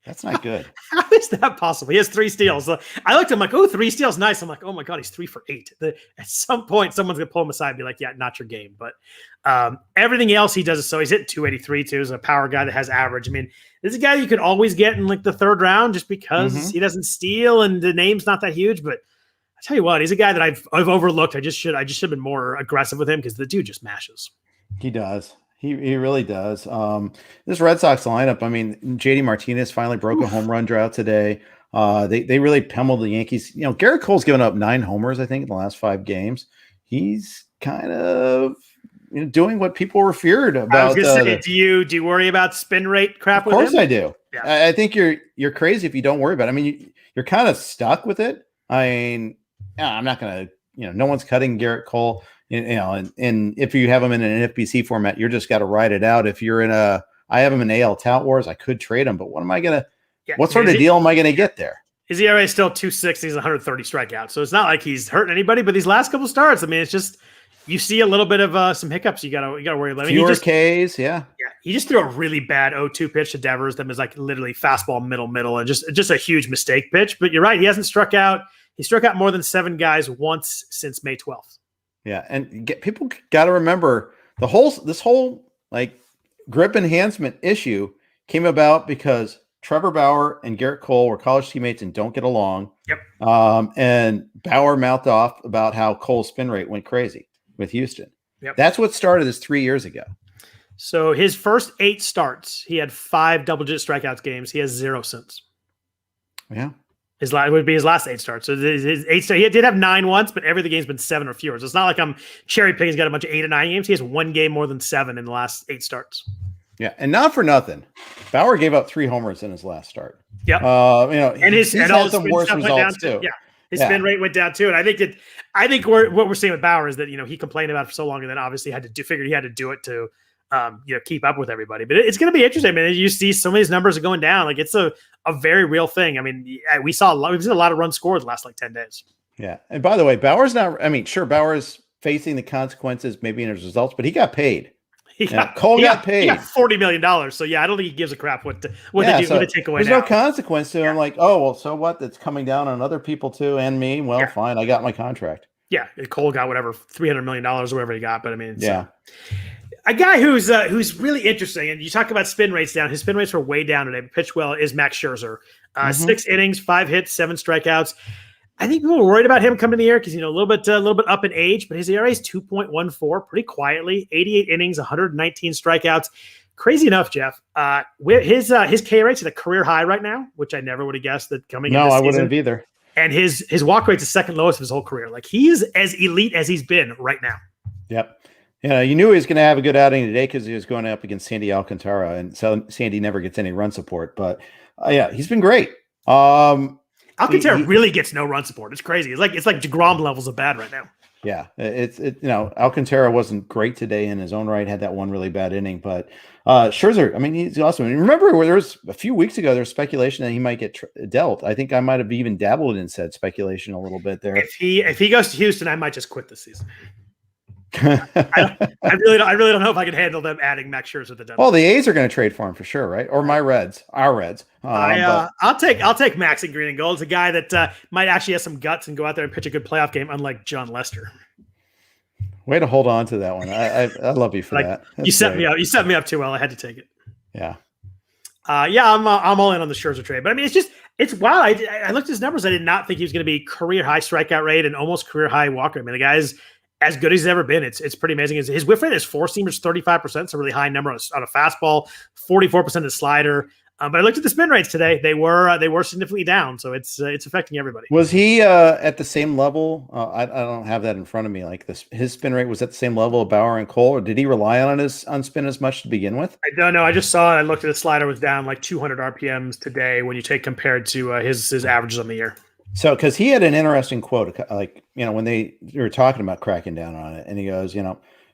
That's not good. How is that possible? He has 3 steals. I looked at him like, 3 steals, nice. I'm like, oh my God, he's 3 for 8. At some point, someone's gonna pull him aside and be like, yeah, not your game. But everything else he does is so he's hitting 283 too. He's a power guy that has average. I mean, this is a guy you could always get in like the 3rd round just because he doesn't steal and the name's not that huge. But I tell you what, he's a guy that I've overlooked. I just should have been more aggressive with him because the dude just mashes. He does. He really does. This Red Sox lineup, I mean, JD Martinez finally broke a home run drought today. They really pummeled the Yankees. Garrett Cole's given up 9 homers, I think, in the last 5 games. He's kind of doing what people were feared about. I was gonna say, do you worry about spin rate crap? Of course I do. I think you're crazy if you don't worry about it. I mean, you're kind of stuck with it. I mean, I'm not going to, no one's cutting Garrett Cole, and if you have him in an NFBC format, you're just got to ride it out. If you're I have him in AL Tout Wars, I could trade him, but what sort of deal am I going to get there? His ERA is still 2.6. He's 130 strikeouts. So it's not like he's hurting anybody, but these last couple starts, I mean, it's just, you see a little bit of some hiccups. You gotta worry about. Fewer Ks, yeah. He just threw a really bad 0-2 pitch to Devers. That was like literally fastball middle, and just a huge mistake pitch. But you're right, he hasn't struck out. He struck out more than 7 guys once since May 12th. Yeah, and people got to remember this whole like grip enhancement issue came about because Trevor Bauer and Garrett Cole were college teammates and don't get along. Yep. And Bauer mouthed off about how Cole's spin rate went crazy with Houston. Yep. That's what started this 3 years ago. So his first 8 starts, he had 5 double-digit strikeouts games. He has 0 since. Yeah. His would be his last 8 starts. So his 8 starts, he did have 9 once, but every other game's been 7 or fewer. So it's not like I'm cherry picking. He's got a bunch of 8 or 9 games. He has 1 game more than 7 in the last 8 starts. Yeah, and not for nothing, Bauer gave up 3 homers in his last start. Yep. And he's had some worse results too. Yeah. His spin rate went down too, and I think what we're seeing with Bauer is that he complained about it for so long, and then obviously figured he had to do it to keep up with everybody. But it's going to be interesting. I mean, you see some of these numbers are going down. Like it's a very real thing. I mean, we've seen a lot of runs scored the last like 10 days. Yeah, and by the way, Bauer's not. I mean, sure, Bauer's facing the consequences maybe in his results, but he got paid. Cole got paid. He got $40 million. So yeah, I don't think he gives a crap what to take away. There's no consequence to him. Like, oh well, so what? That's coming down on other people too and me. Well, fine, I got my contract. Yeah, Cole got whatever $300 million or whatever he got. But I mean, a guy who's really interesting. And you talk about spin rates down. His spin rates were way down today. But pitched well is Max Scherzer. 6 innings, 5 hits, 7 strikeouts. I think people were worried about him coming in the year because a little bit up in age, but his ERA is 2.14, pretty quietly. 88 innings, 119 strikeouts. Crazy enough, Jeff. His K rate's at a career high right now, which I never would have guessed that coming. No, in this I season. wouldn't have either. And his walk rate's the second lowest of his whole career. Like he is as elite as he's been right now. Yep. Yeah, you knew he was going to have a good outing today because he was going up against Sandy Alcantara, and so Sandy never gets any run support. But he's been great. Alcantara really gets no run support. It's crazy. It's like DeGrom levels of bad right now. Yeah, Alcantara wasn't great today in his own right. Had that one really bad inning, but Scherzer, I mean, he's awesome. And remember, where there was a few weeks ago, there was speculation that he might get dealt. I think I might have even dabbled in said speculation a little bit there. If he goes to Houston, I might just quit this season. I really don't know if I can handle them adding Max Scherzer to the deadline. Well, the A's are going to trade for him for sure, right? Or our Reds. I'll take Max in green and gold. It's a guy that might actually have some guts and go out there and pitch a good playoff game, unlike John Lester. Way to hold on to that one. I love you for that. You set me up. You set me up too well. I had to take it. Yeah. I'm all in on the Scherzer trade, but I mean, it's wild. I looked at his numbers. I did not think he was going to be career high strikeout rate and almost career high walk rate. I mean, the guy's as good as he's ever been. It's pretty amazing. His whiff rate is 4-seamers 35%. It's a really high number on a fastball, 44% of the slider. But I looked at the spin rates today. They were significantly down. So it's affecting everybody. Was he at the same level? I don't have that in front of me. Like his spin rate was at the same level of Bauer and Cole, or did he rely on spin as much to begin with? I don't know. I just saw it. I looked at the slider was down like 200 RPMs today when you take compared to his averages on the year. So, because he had an interesting quote, like, when they were talking about cracking down on it, and he goes,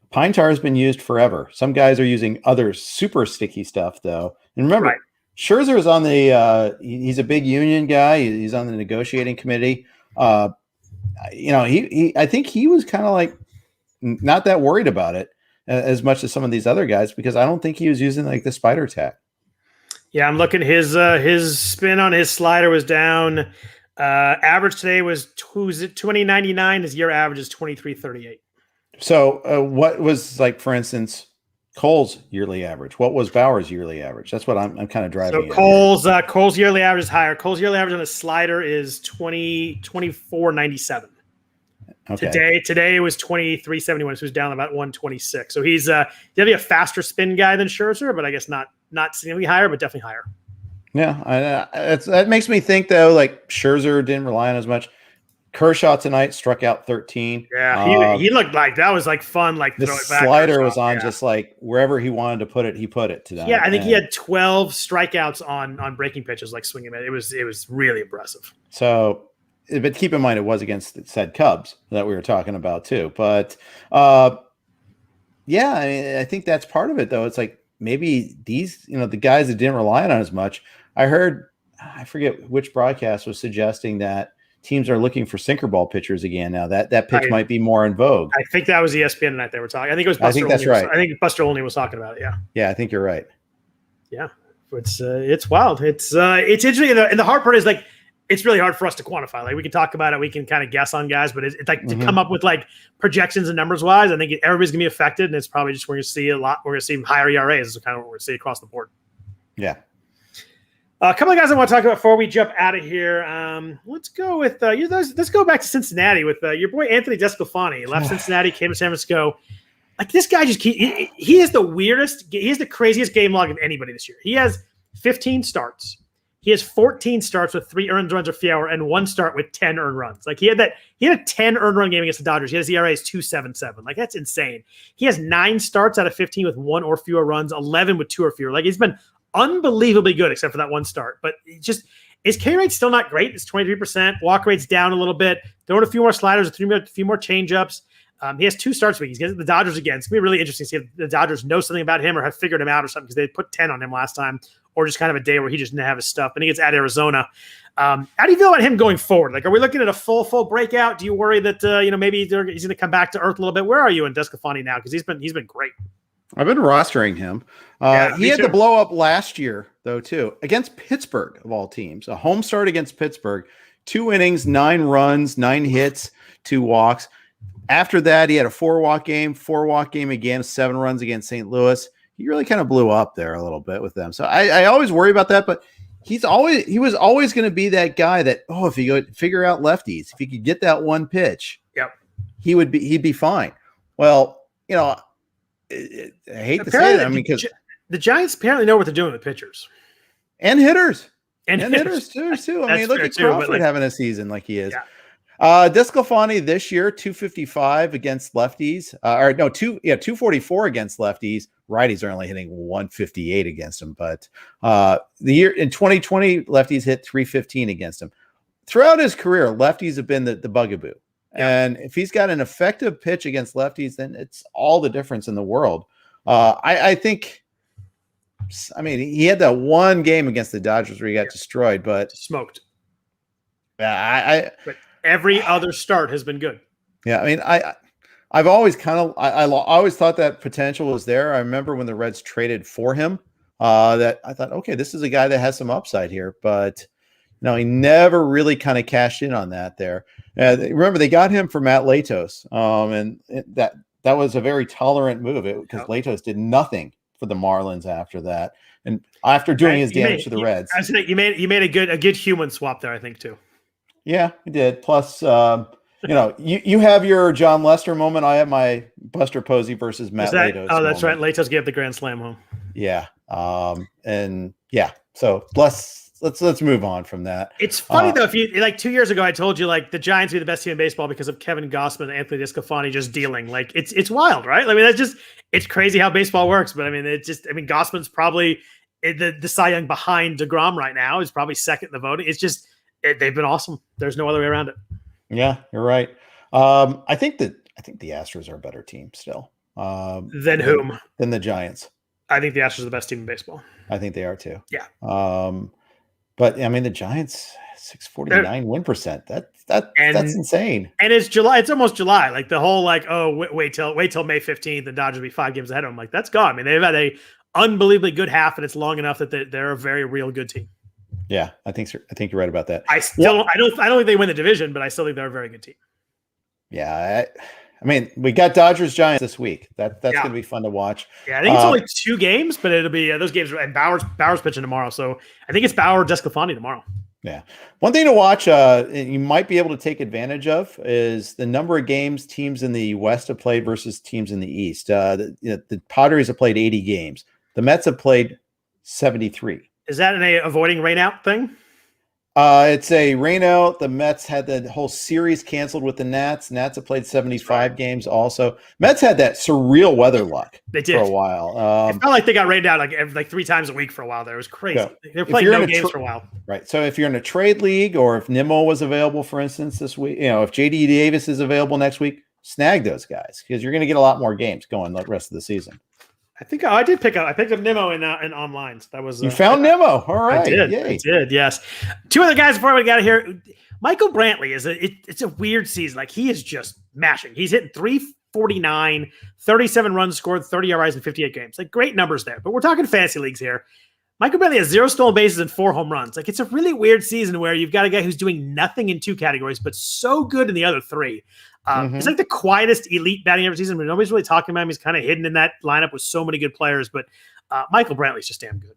pine tar has been used forever. Some guys are using other super sticky stuff, though. And remember, Scherzer is on he's a big union guy. He's on the negotiating committee. I think he was kind of like not that worried about it as much as some of these other guys, because I don't think he was using like the spider tack. Yeah, I'm looking. His spin on his slider was down. Average today was 20.99. His year average is 23.38. So what was, like, for instance, Cole's yearly average? What was Bauer's yearly average? That's what I'm kind of driving. So Cole's yearly average is higher. Cole's yearly average on his slider is 24.97. Okay. Today it was 23.71. So he was down about 126. So he's definitely a faster spin guy than Scherzer, but I guess not significantly higher, but definitely higher. Yeah, that makes me think, though, like Scherzer didn't rely on as much. Kershaw tonight struck out 13. Yeah, he looked like that was like fun. Like the slider was on just like wherever he wanted to put it, he put it tonight. Yeah, I think he had 12 strikeouts on breaking pitches, like swinging it. It was really impressive. So, but keep in mind it was against said Cubs that we were talking about too. But yeah, I mean, I think that's part of it though. It's like maybe these, the guys that didn't rely on as much. I heard, I forget which broadcast was suggesting that teams are looking for sinker ball pitchers again now. That pitch might be more in vogue. I think that was ESPN tonight they were talking. I think it was Buster. I think that's right. I think Buster Olney was talking about it. Yeah. Yeah, I think you're right. Yeah, it's wild. It's interesting. And the hard part is like it's really hard for us to quantify. Like we can talk about it, we can kind of guess on guys, but it's like to come up with like projections and numbers wise. I think everybody's gonna be affected, and it's probably just we're gonna see a lot. We're gonna see higher ERAs. Is kind of what we're gonna see across the board. Yeah. A couple of guys I want to talk about before we jump out of here. Let's go with let's go back to Cincinnati with your boy Anthony DeSclafani. Left Cincinnati, came to San Francisco. Like this guy he is the weirdest. He has the craziest game log of anybody this year. He has 15 starts. He has 14 starts with 3 earned runs or fewer, and 1 start with 10 earned runs. Like he had a 10 earned run game against the Dodgers. He has ERA is 2.77. Like that's insane. He has 9 starts out of 15 with 1 or fewer runs, 11 with 2 or fewer. Like he's been unbelievably good except for that 1 start. But his K rate's still not great. It's 23%. Walk rate's down a little bit. Throwing a few more sliders, a few more changeups. He has 2 starts a week. He's getting the Dodgers again. It's going to be really interesting to see if the Dodgers know something about him or have figured him out or something because they put 10 on him last time, or just kind of a day where he just didn't have his stuff. And he gets at Arizona. How do you feel about him going forward? Like, are we looking at a full breakout? Do you worry that maybe he's going to come back to earth a little bit? Where are you in DeSclafani now? Because he's been great. I've been rostering him. He had the blow up last year, though, too, against Pittsburgh, of all teams. A home start against Pittsburgh, 2 innings, 9 runs, 9 hits, 2 walks. After that, he had a 4-walk game again, 7 runs against St. Louis. He really kind of blew up there a little bit with them. So I always worry about that, but he was always going to be that guy that, if you go figure out lefties, if he could get that 1 pitch, he'd be fine. Well, I hate to say that. I mean, because the Giants apparently know what they're doing with pitchers and hitters and hitters too. I mean, look at Crawford having a season like he is. Yeah. DeSclafani this year, 255 against lefties, 244 against lefties. Righties are only hitting 158 against him, but the year in 2020, lefties hit 315 against him. Throughout his career, lefties have been the bugaboo. Yeah. And if he's got an effective pitch against lefties, then it's all the difference in the world. I think, he had that 1 game against the Dodgers where he got destroyed, but smoked. But every other start has been good. Yeah, I mean, I've always I always thought that potential was there. I remember when the Reds traded for him, that I thought, okay, this is a guy that has some upside here, but he never really kind of cashed in on that there. Remember, they got him for Matt Latos, and that was a very tolerant move because Latos did nothing for the Marlins after that, and after doing his damage to the Reds. I was saying you made a good human swap there, I think too. Yeah, he did. Plus, you have your John Lester moment. I have my Buster Posey versus Matt Latos. Oh, that's right. Latos gave the grand slam home. Yeah. So let's move on from that. It's funny though, if you 2 years ago, I told you the Giants would be the best team in baseball because of Kevin Gausman and Anthony DeSclafani just dealing. It's wild, right? I mean, it's crazy how baseball works. But Gausman's probably the Cy Young behind DeGrom right now. Is probably second in the voting. It's just they've been awesome. There's no other way around it. Yeah, you're right. I think the Astros are a better team still. Than whom? Than the Giants. I think the Astros are the best team in baseball. I think they are too. Yeah. But the Giants 649 win percent. That's insane. And it's July. It's almost July. The whole wait till May 15th. The Dodgers will be 5 games ahead of them. That's gone. I mean, they've had a unbelievably good half, and it's long enough that they're a very real good team. Yeah, I think you're right about that. I don't think they win the division, but I still think they're a very good team. Yeah, we got Dodgers Giants this week. That's going to be fun to watch. Yeah, I think it's only 2 games, but it'll be those games. And Bauer's pitching tomorrow, so I think it's Bauer DeSclafani tomorrow. Yeah, one thing to watch, you might be able to take advantage of, is the number of games teams in the West have played versus teams in the East. The Padres have played 80 games. The Mets have played 73. Is that an avoiding rain out thing? It's a rain out. The Mets had the whole series canceled with the Nats. Nats have played 75 games also. Mets had that surreal weather luck they did for a while. It felt like they got rained out like 3 times a week for a while there. It was crazy. Yeah. They were playing no games for a while. Right. So if you're in a trade league or if Nimmo was available, for instance, this week, if JD Davis is available next week, snag those guys because you're going to get a lot more games going the rest of the season. I think I picked up Nimmo in online. So that was you found Nimmo. All right. I did. Yes. 2 other guys before we got here. Michael Brantley it's a weird season. Like he is just mashing. He's hitting 349, 37 runs scored, 30 RBIs in 58 games. Like great numbers there. But we're talking fantasy leagues here. Michael Brantley has 0 stolen bases and 4 home runs. Like it's a really weird season where you've got a guy who's doing nothing in 2 categories, but so good in the other 3. It's like the quietest elite batting average season, but nobody's really talking about him. He's kind of hidden in that lineup with so many good players, but Michael Brantley's just damn good.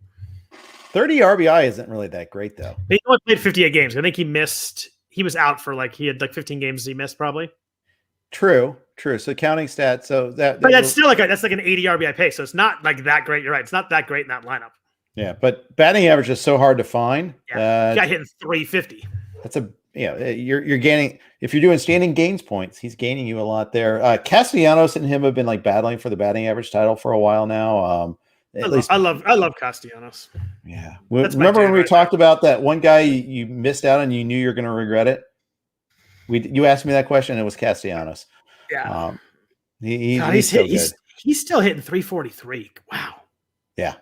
30 RBI isn't really that great, though. He only played 58 games. I think he was out for he had 15 games he missed probably. True. So counting stats. But that's still that's like an 80 RBI pace. So it's not like that great. You're right. It's not that great in that lineup. Yeah, but batting average is so hard to find. Yeah, got hitting 350. That's you're gaining if you're doing standing gains points. He's gaining you a lot there. Castellanos and him have been battling for the batting average title for a while now. I love Castellanos. Yeah, remember when we talked about that one guy you missed out on? You knew you're going to regret it. You asked me that question. And it was Castellanos. Yeah, he's still hitting 343. Wow. Yeah.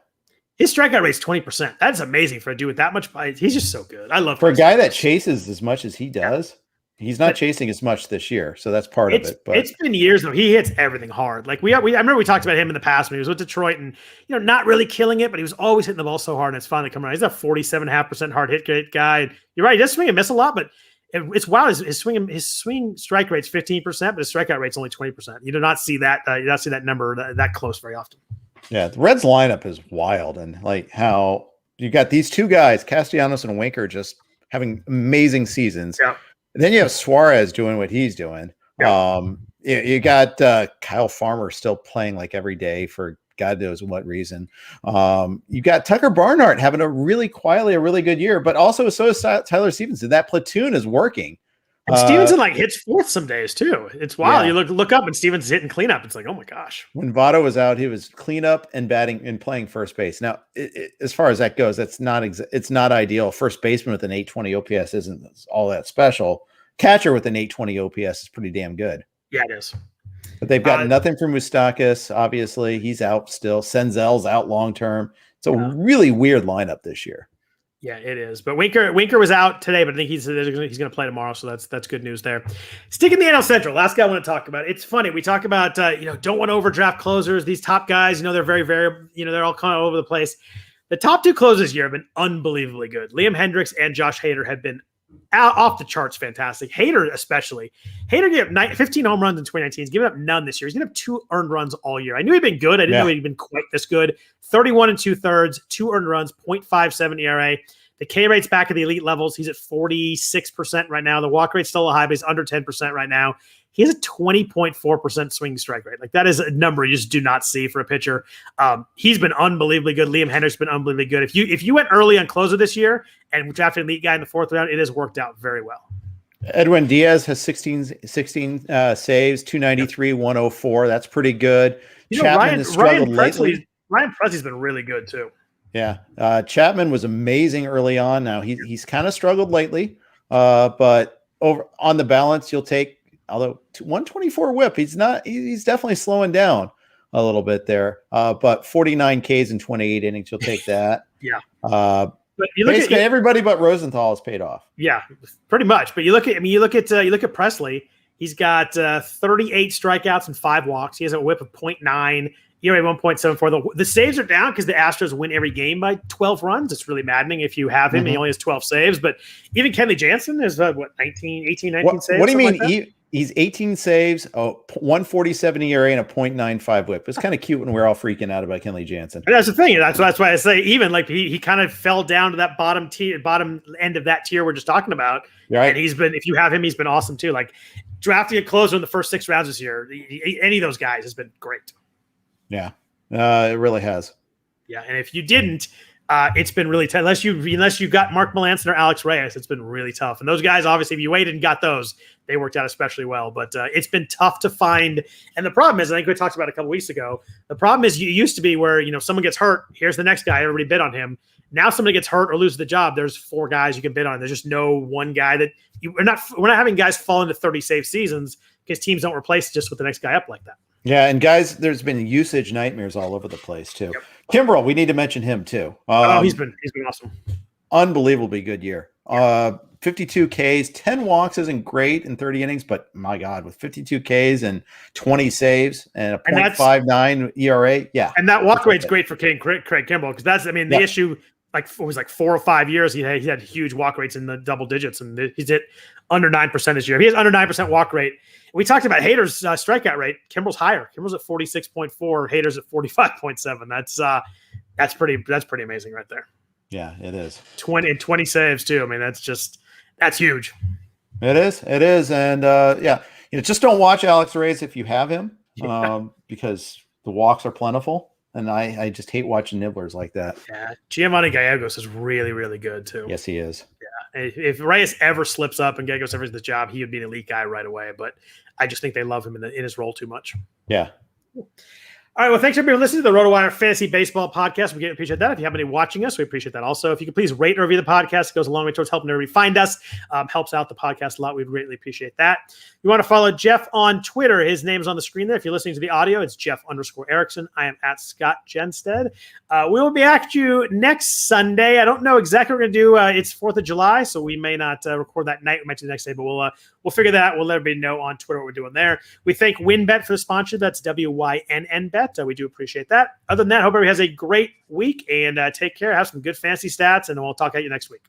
His strikeout rate's 20%. That's amazing for a dude with that much. He's just so good. I love for a guy that chases as much as he does. He's not chasing as much this year, so that's part of it. But it's been years though. He hits everything hard. I remember we talked about him in the past when he was with Detroit, and not really killing it, but he was always hitting the ball so hard, and it's finally coming around. He's a 47.5% hard hit rate guy. And you're right. He does swing and miss a lot, but it's wild. His swing strike rate's 15%, but his strikeout rate's only 20%. You do not see that. You don't see that number that close very often. Yeah, the Reds lineup is wild, and how you got these 2 guys, Castellanos and Winker, just having amazing seasons. Yeah. And then you have Suarez doing what he's doing. Yeah. You got Kyle Farmer still playing every day for God knows what reason. You got Tucker Barnhart having a really good year, but also so is Tyler Stevenson. That platoon is working. And Stevenson hits 4th some days too. It's wild. Yeah. You look up and Stevenson's hitting cleanup. It's oh my gosh. When Votto was out, he was cleanup and batting and playing first base. Now, as far as that goes, it's not ideal. First baseman with an 820 OPS isn't all that special. Catcher with an 820 OPS is pretty damn good. Yeah, it is. But they've got nothing from Moustakas. Obviously, he's out still. Senzel's out long term. It's a really weird lineup this year. Yeah, it is. But Winker was out today, but I think he's going to play tomorrow, so that's good news there. Sticking the NL Central, last guy I want to talk about. It's funny. We talk about don't want to overdraft closers. These top guys, they're very, very, they're all kind of over the place. The top 2 closers this year have been unbelievably good. Liam Hendricks and Josh Hader have been off the charts fantastic. Hader especially. Hader gave up 15 home runs in 2019. He's given up none this year. He's given up 2 earned runs all year. I knew he'd been good. I didn't know he'd been quite this good. 31 2/3, 2 earned runs, 0.57 ERA. The K rate's back at the elite levels. He's at 46% right now. The walk rate's still a high, but he's under 10% right now. He has a 20.4% swing strike rate. That is a number you just do not see for a pitcher. He's been unbelievably good. Liam Hendricks been unbelievably good. If you went early on closer this year and drafted an elite guy in the 4th round, it has worked out very well. Edwin Diaz has 16 saves, 293, 104. That's pretty good. Chapman has struggled lately. Ryan Presley's been really good too. Yeah. Chapman was amazing early on. Now he's kind of struggled lately. But over on the balance, you'll take, although 124 whip, he's definitely slowing down a little bit there. But 49 Ks in 28 innings, you'll take that. Yeah. But you look at everybody but Rosenthal has paid off. Yeah, pretty much. But you look at Presley. He's got 38 strikeouts and 5 walks. He has a whip of 0.9. ERA 1.74. The saves are down because the Astros win every game by 12 runs. It's really maddening if you have him. He only has 12 saves. But even Kenley Jansen is 19 saves? What do you mean? He's 18 saves, 147 ERA, and a 0.95 whip. It's kind of cute when we're all freaking out about Kenley Jansen. And that's the thing. That's why I say even he kind of fell down to that bottom end of that tier we're just talking about. Right. And if you have him, he's been awesome too. Drafting a closer in the first 6 rounds this year, any of those guys has been great. Yeah, it really has. Yeah, and if you didn't, it's been really tough. Unless you got Mark Melancon or Alex Reyes, it's been really tough. And those guys, obviously, if you waited and got those, they worked out especially well. But it's been tough to find. And the problem is, I think we talked about it a couple weeks ago, the problem is you used to be where, someone gets hurt, here's the next guy, everybody bid on him. Now somebody gets hurt or loses the job, there's 4 guys you can bid on. There's just no one guy that we're not having guys fall into 30 save seasons because teams don't replace just with the next guy up like that. Yeah, and guys, there's been usage nightmares all over the place too. Yep. Kimbrel, we need to mention him too. He's been awesome. Unbelievably good year. 52 Ks, 10 walks isn't great in 30 innings, but my God, with 52 Ks and 20 saves and a .59 ERA, yeah. And that walk rate's great for Craig Kimbrel because that's, the issue. Like it was 4 or 5 years, he had huge walk rates in the double digits, and he's hit under 9% this year. If he has under 9% walk rate, we talked about Hader's strikeout rate. Kimbrel's higher. Kimbrel's at 46.4. Hader's at 45.7. That's pretty amazing right there. Yeah, it is. 20 saves too. That's huge. It is, and just don't watch Alex Reyes if you have him, because the walks are plentiful. And I just hate watching nibblers like that. Yeah, Giovanni Gallegos is really, really good too. Yes, he is. Yeah, if Reyes ever slips up and Gallegos ever does the job, he would be an elite guy right away. But I just think they love him in his role too much. Yeah. All right. Well, thanks everybody for listening to the RotoWire Fantasy Baseball Podcast. We appreciate that. If you have any watching us, we appreciate that also. If you could please rate and review the podcast, it goes a long way towards helping everybody find us. Helps out the podcast a lot. We'd greatly appreciate that. You want to follow Jeff on Twitter. His name is on the screen there. If you're listening to the audio, it's Jeff_Erickson. I am at Scott Jenstad. We will be at you next Sunday. I don't know exactly what we're going to do. It's 4th of July, so we may not record that night. We might do the next day, but we'll figure that out. We'll let everybody know on Twitter what we're doing there. We thank WynnBET for the sponsor. That's WYNN Bet. We do appreciate that. Other than that, hope everybody has a great week and take care. Have some good fantasy stats, and we'll talk at you next week.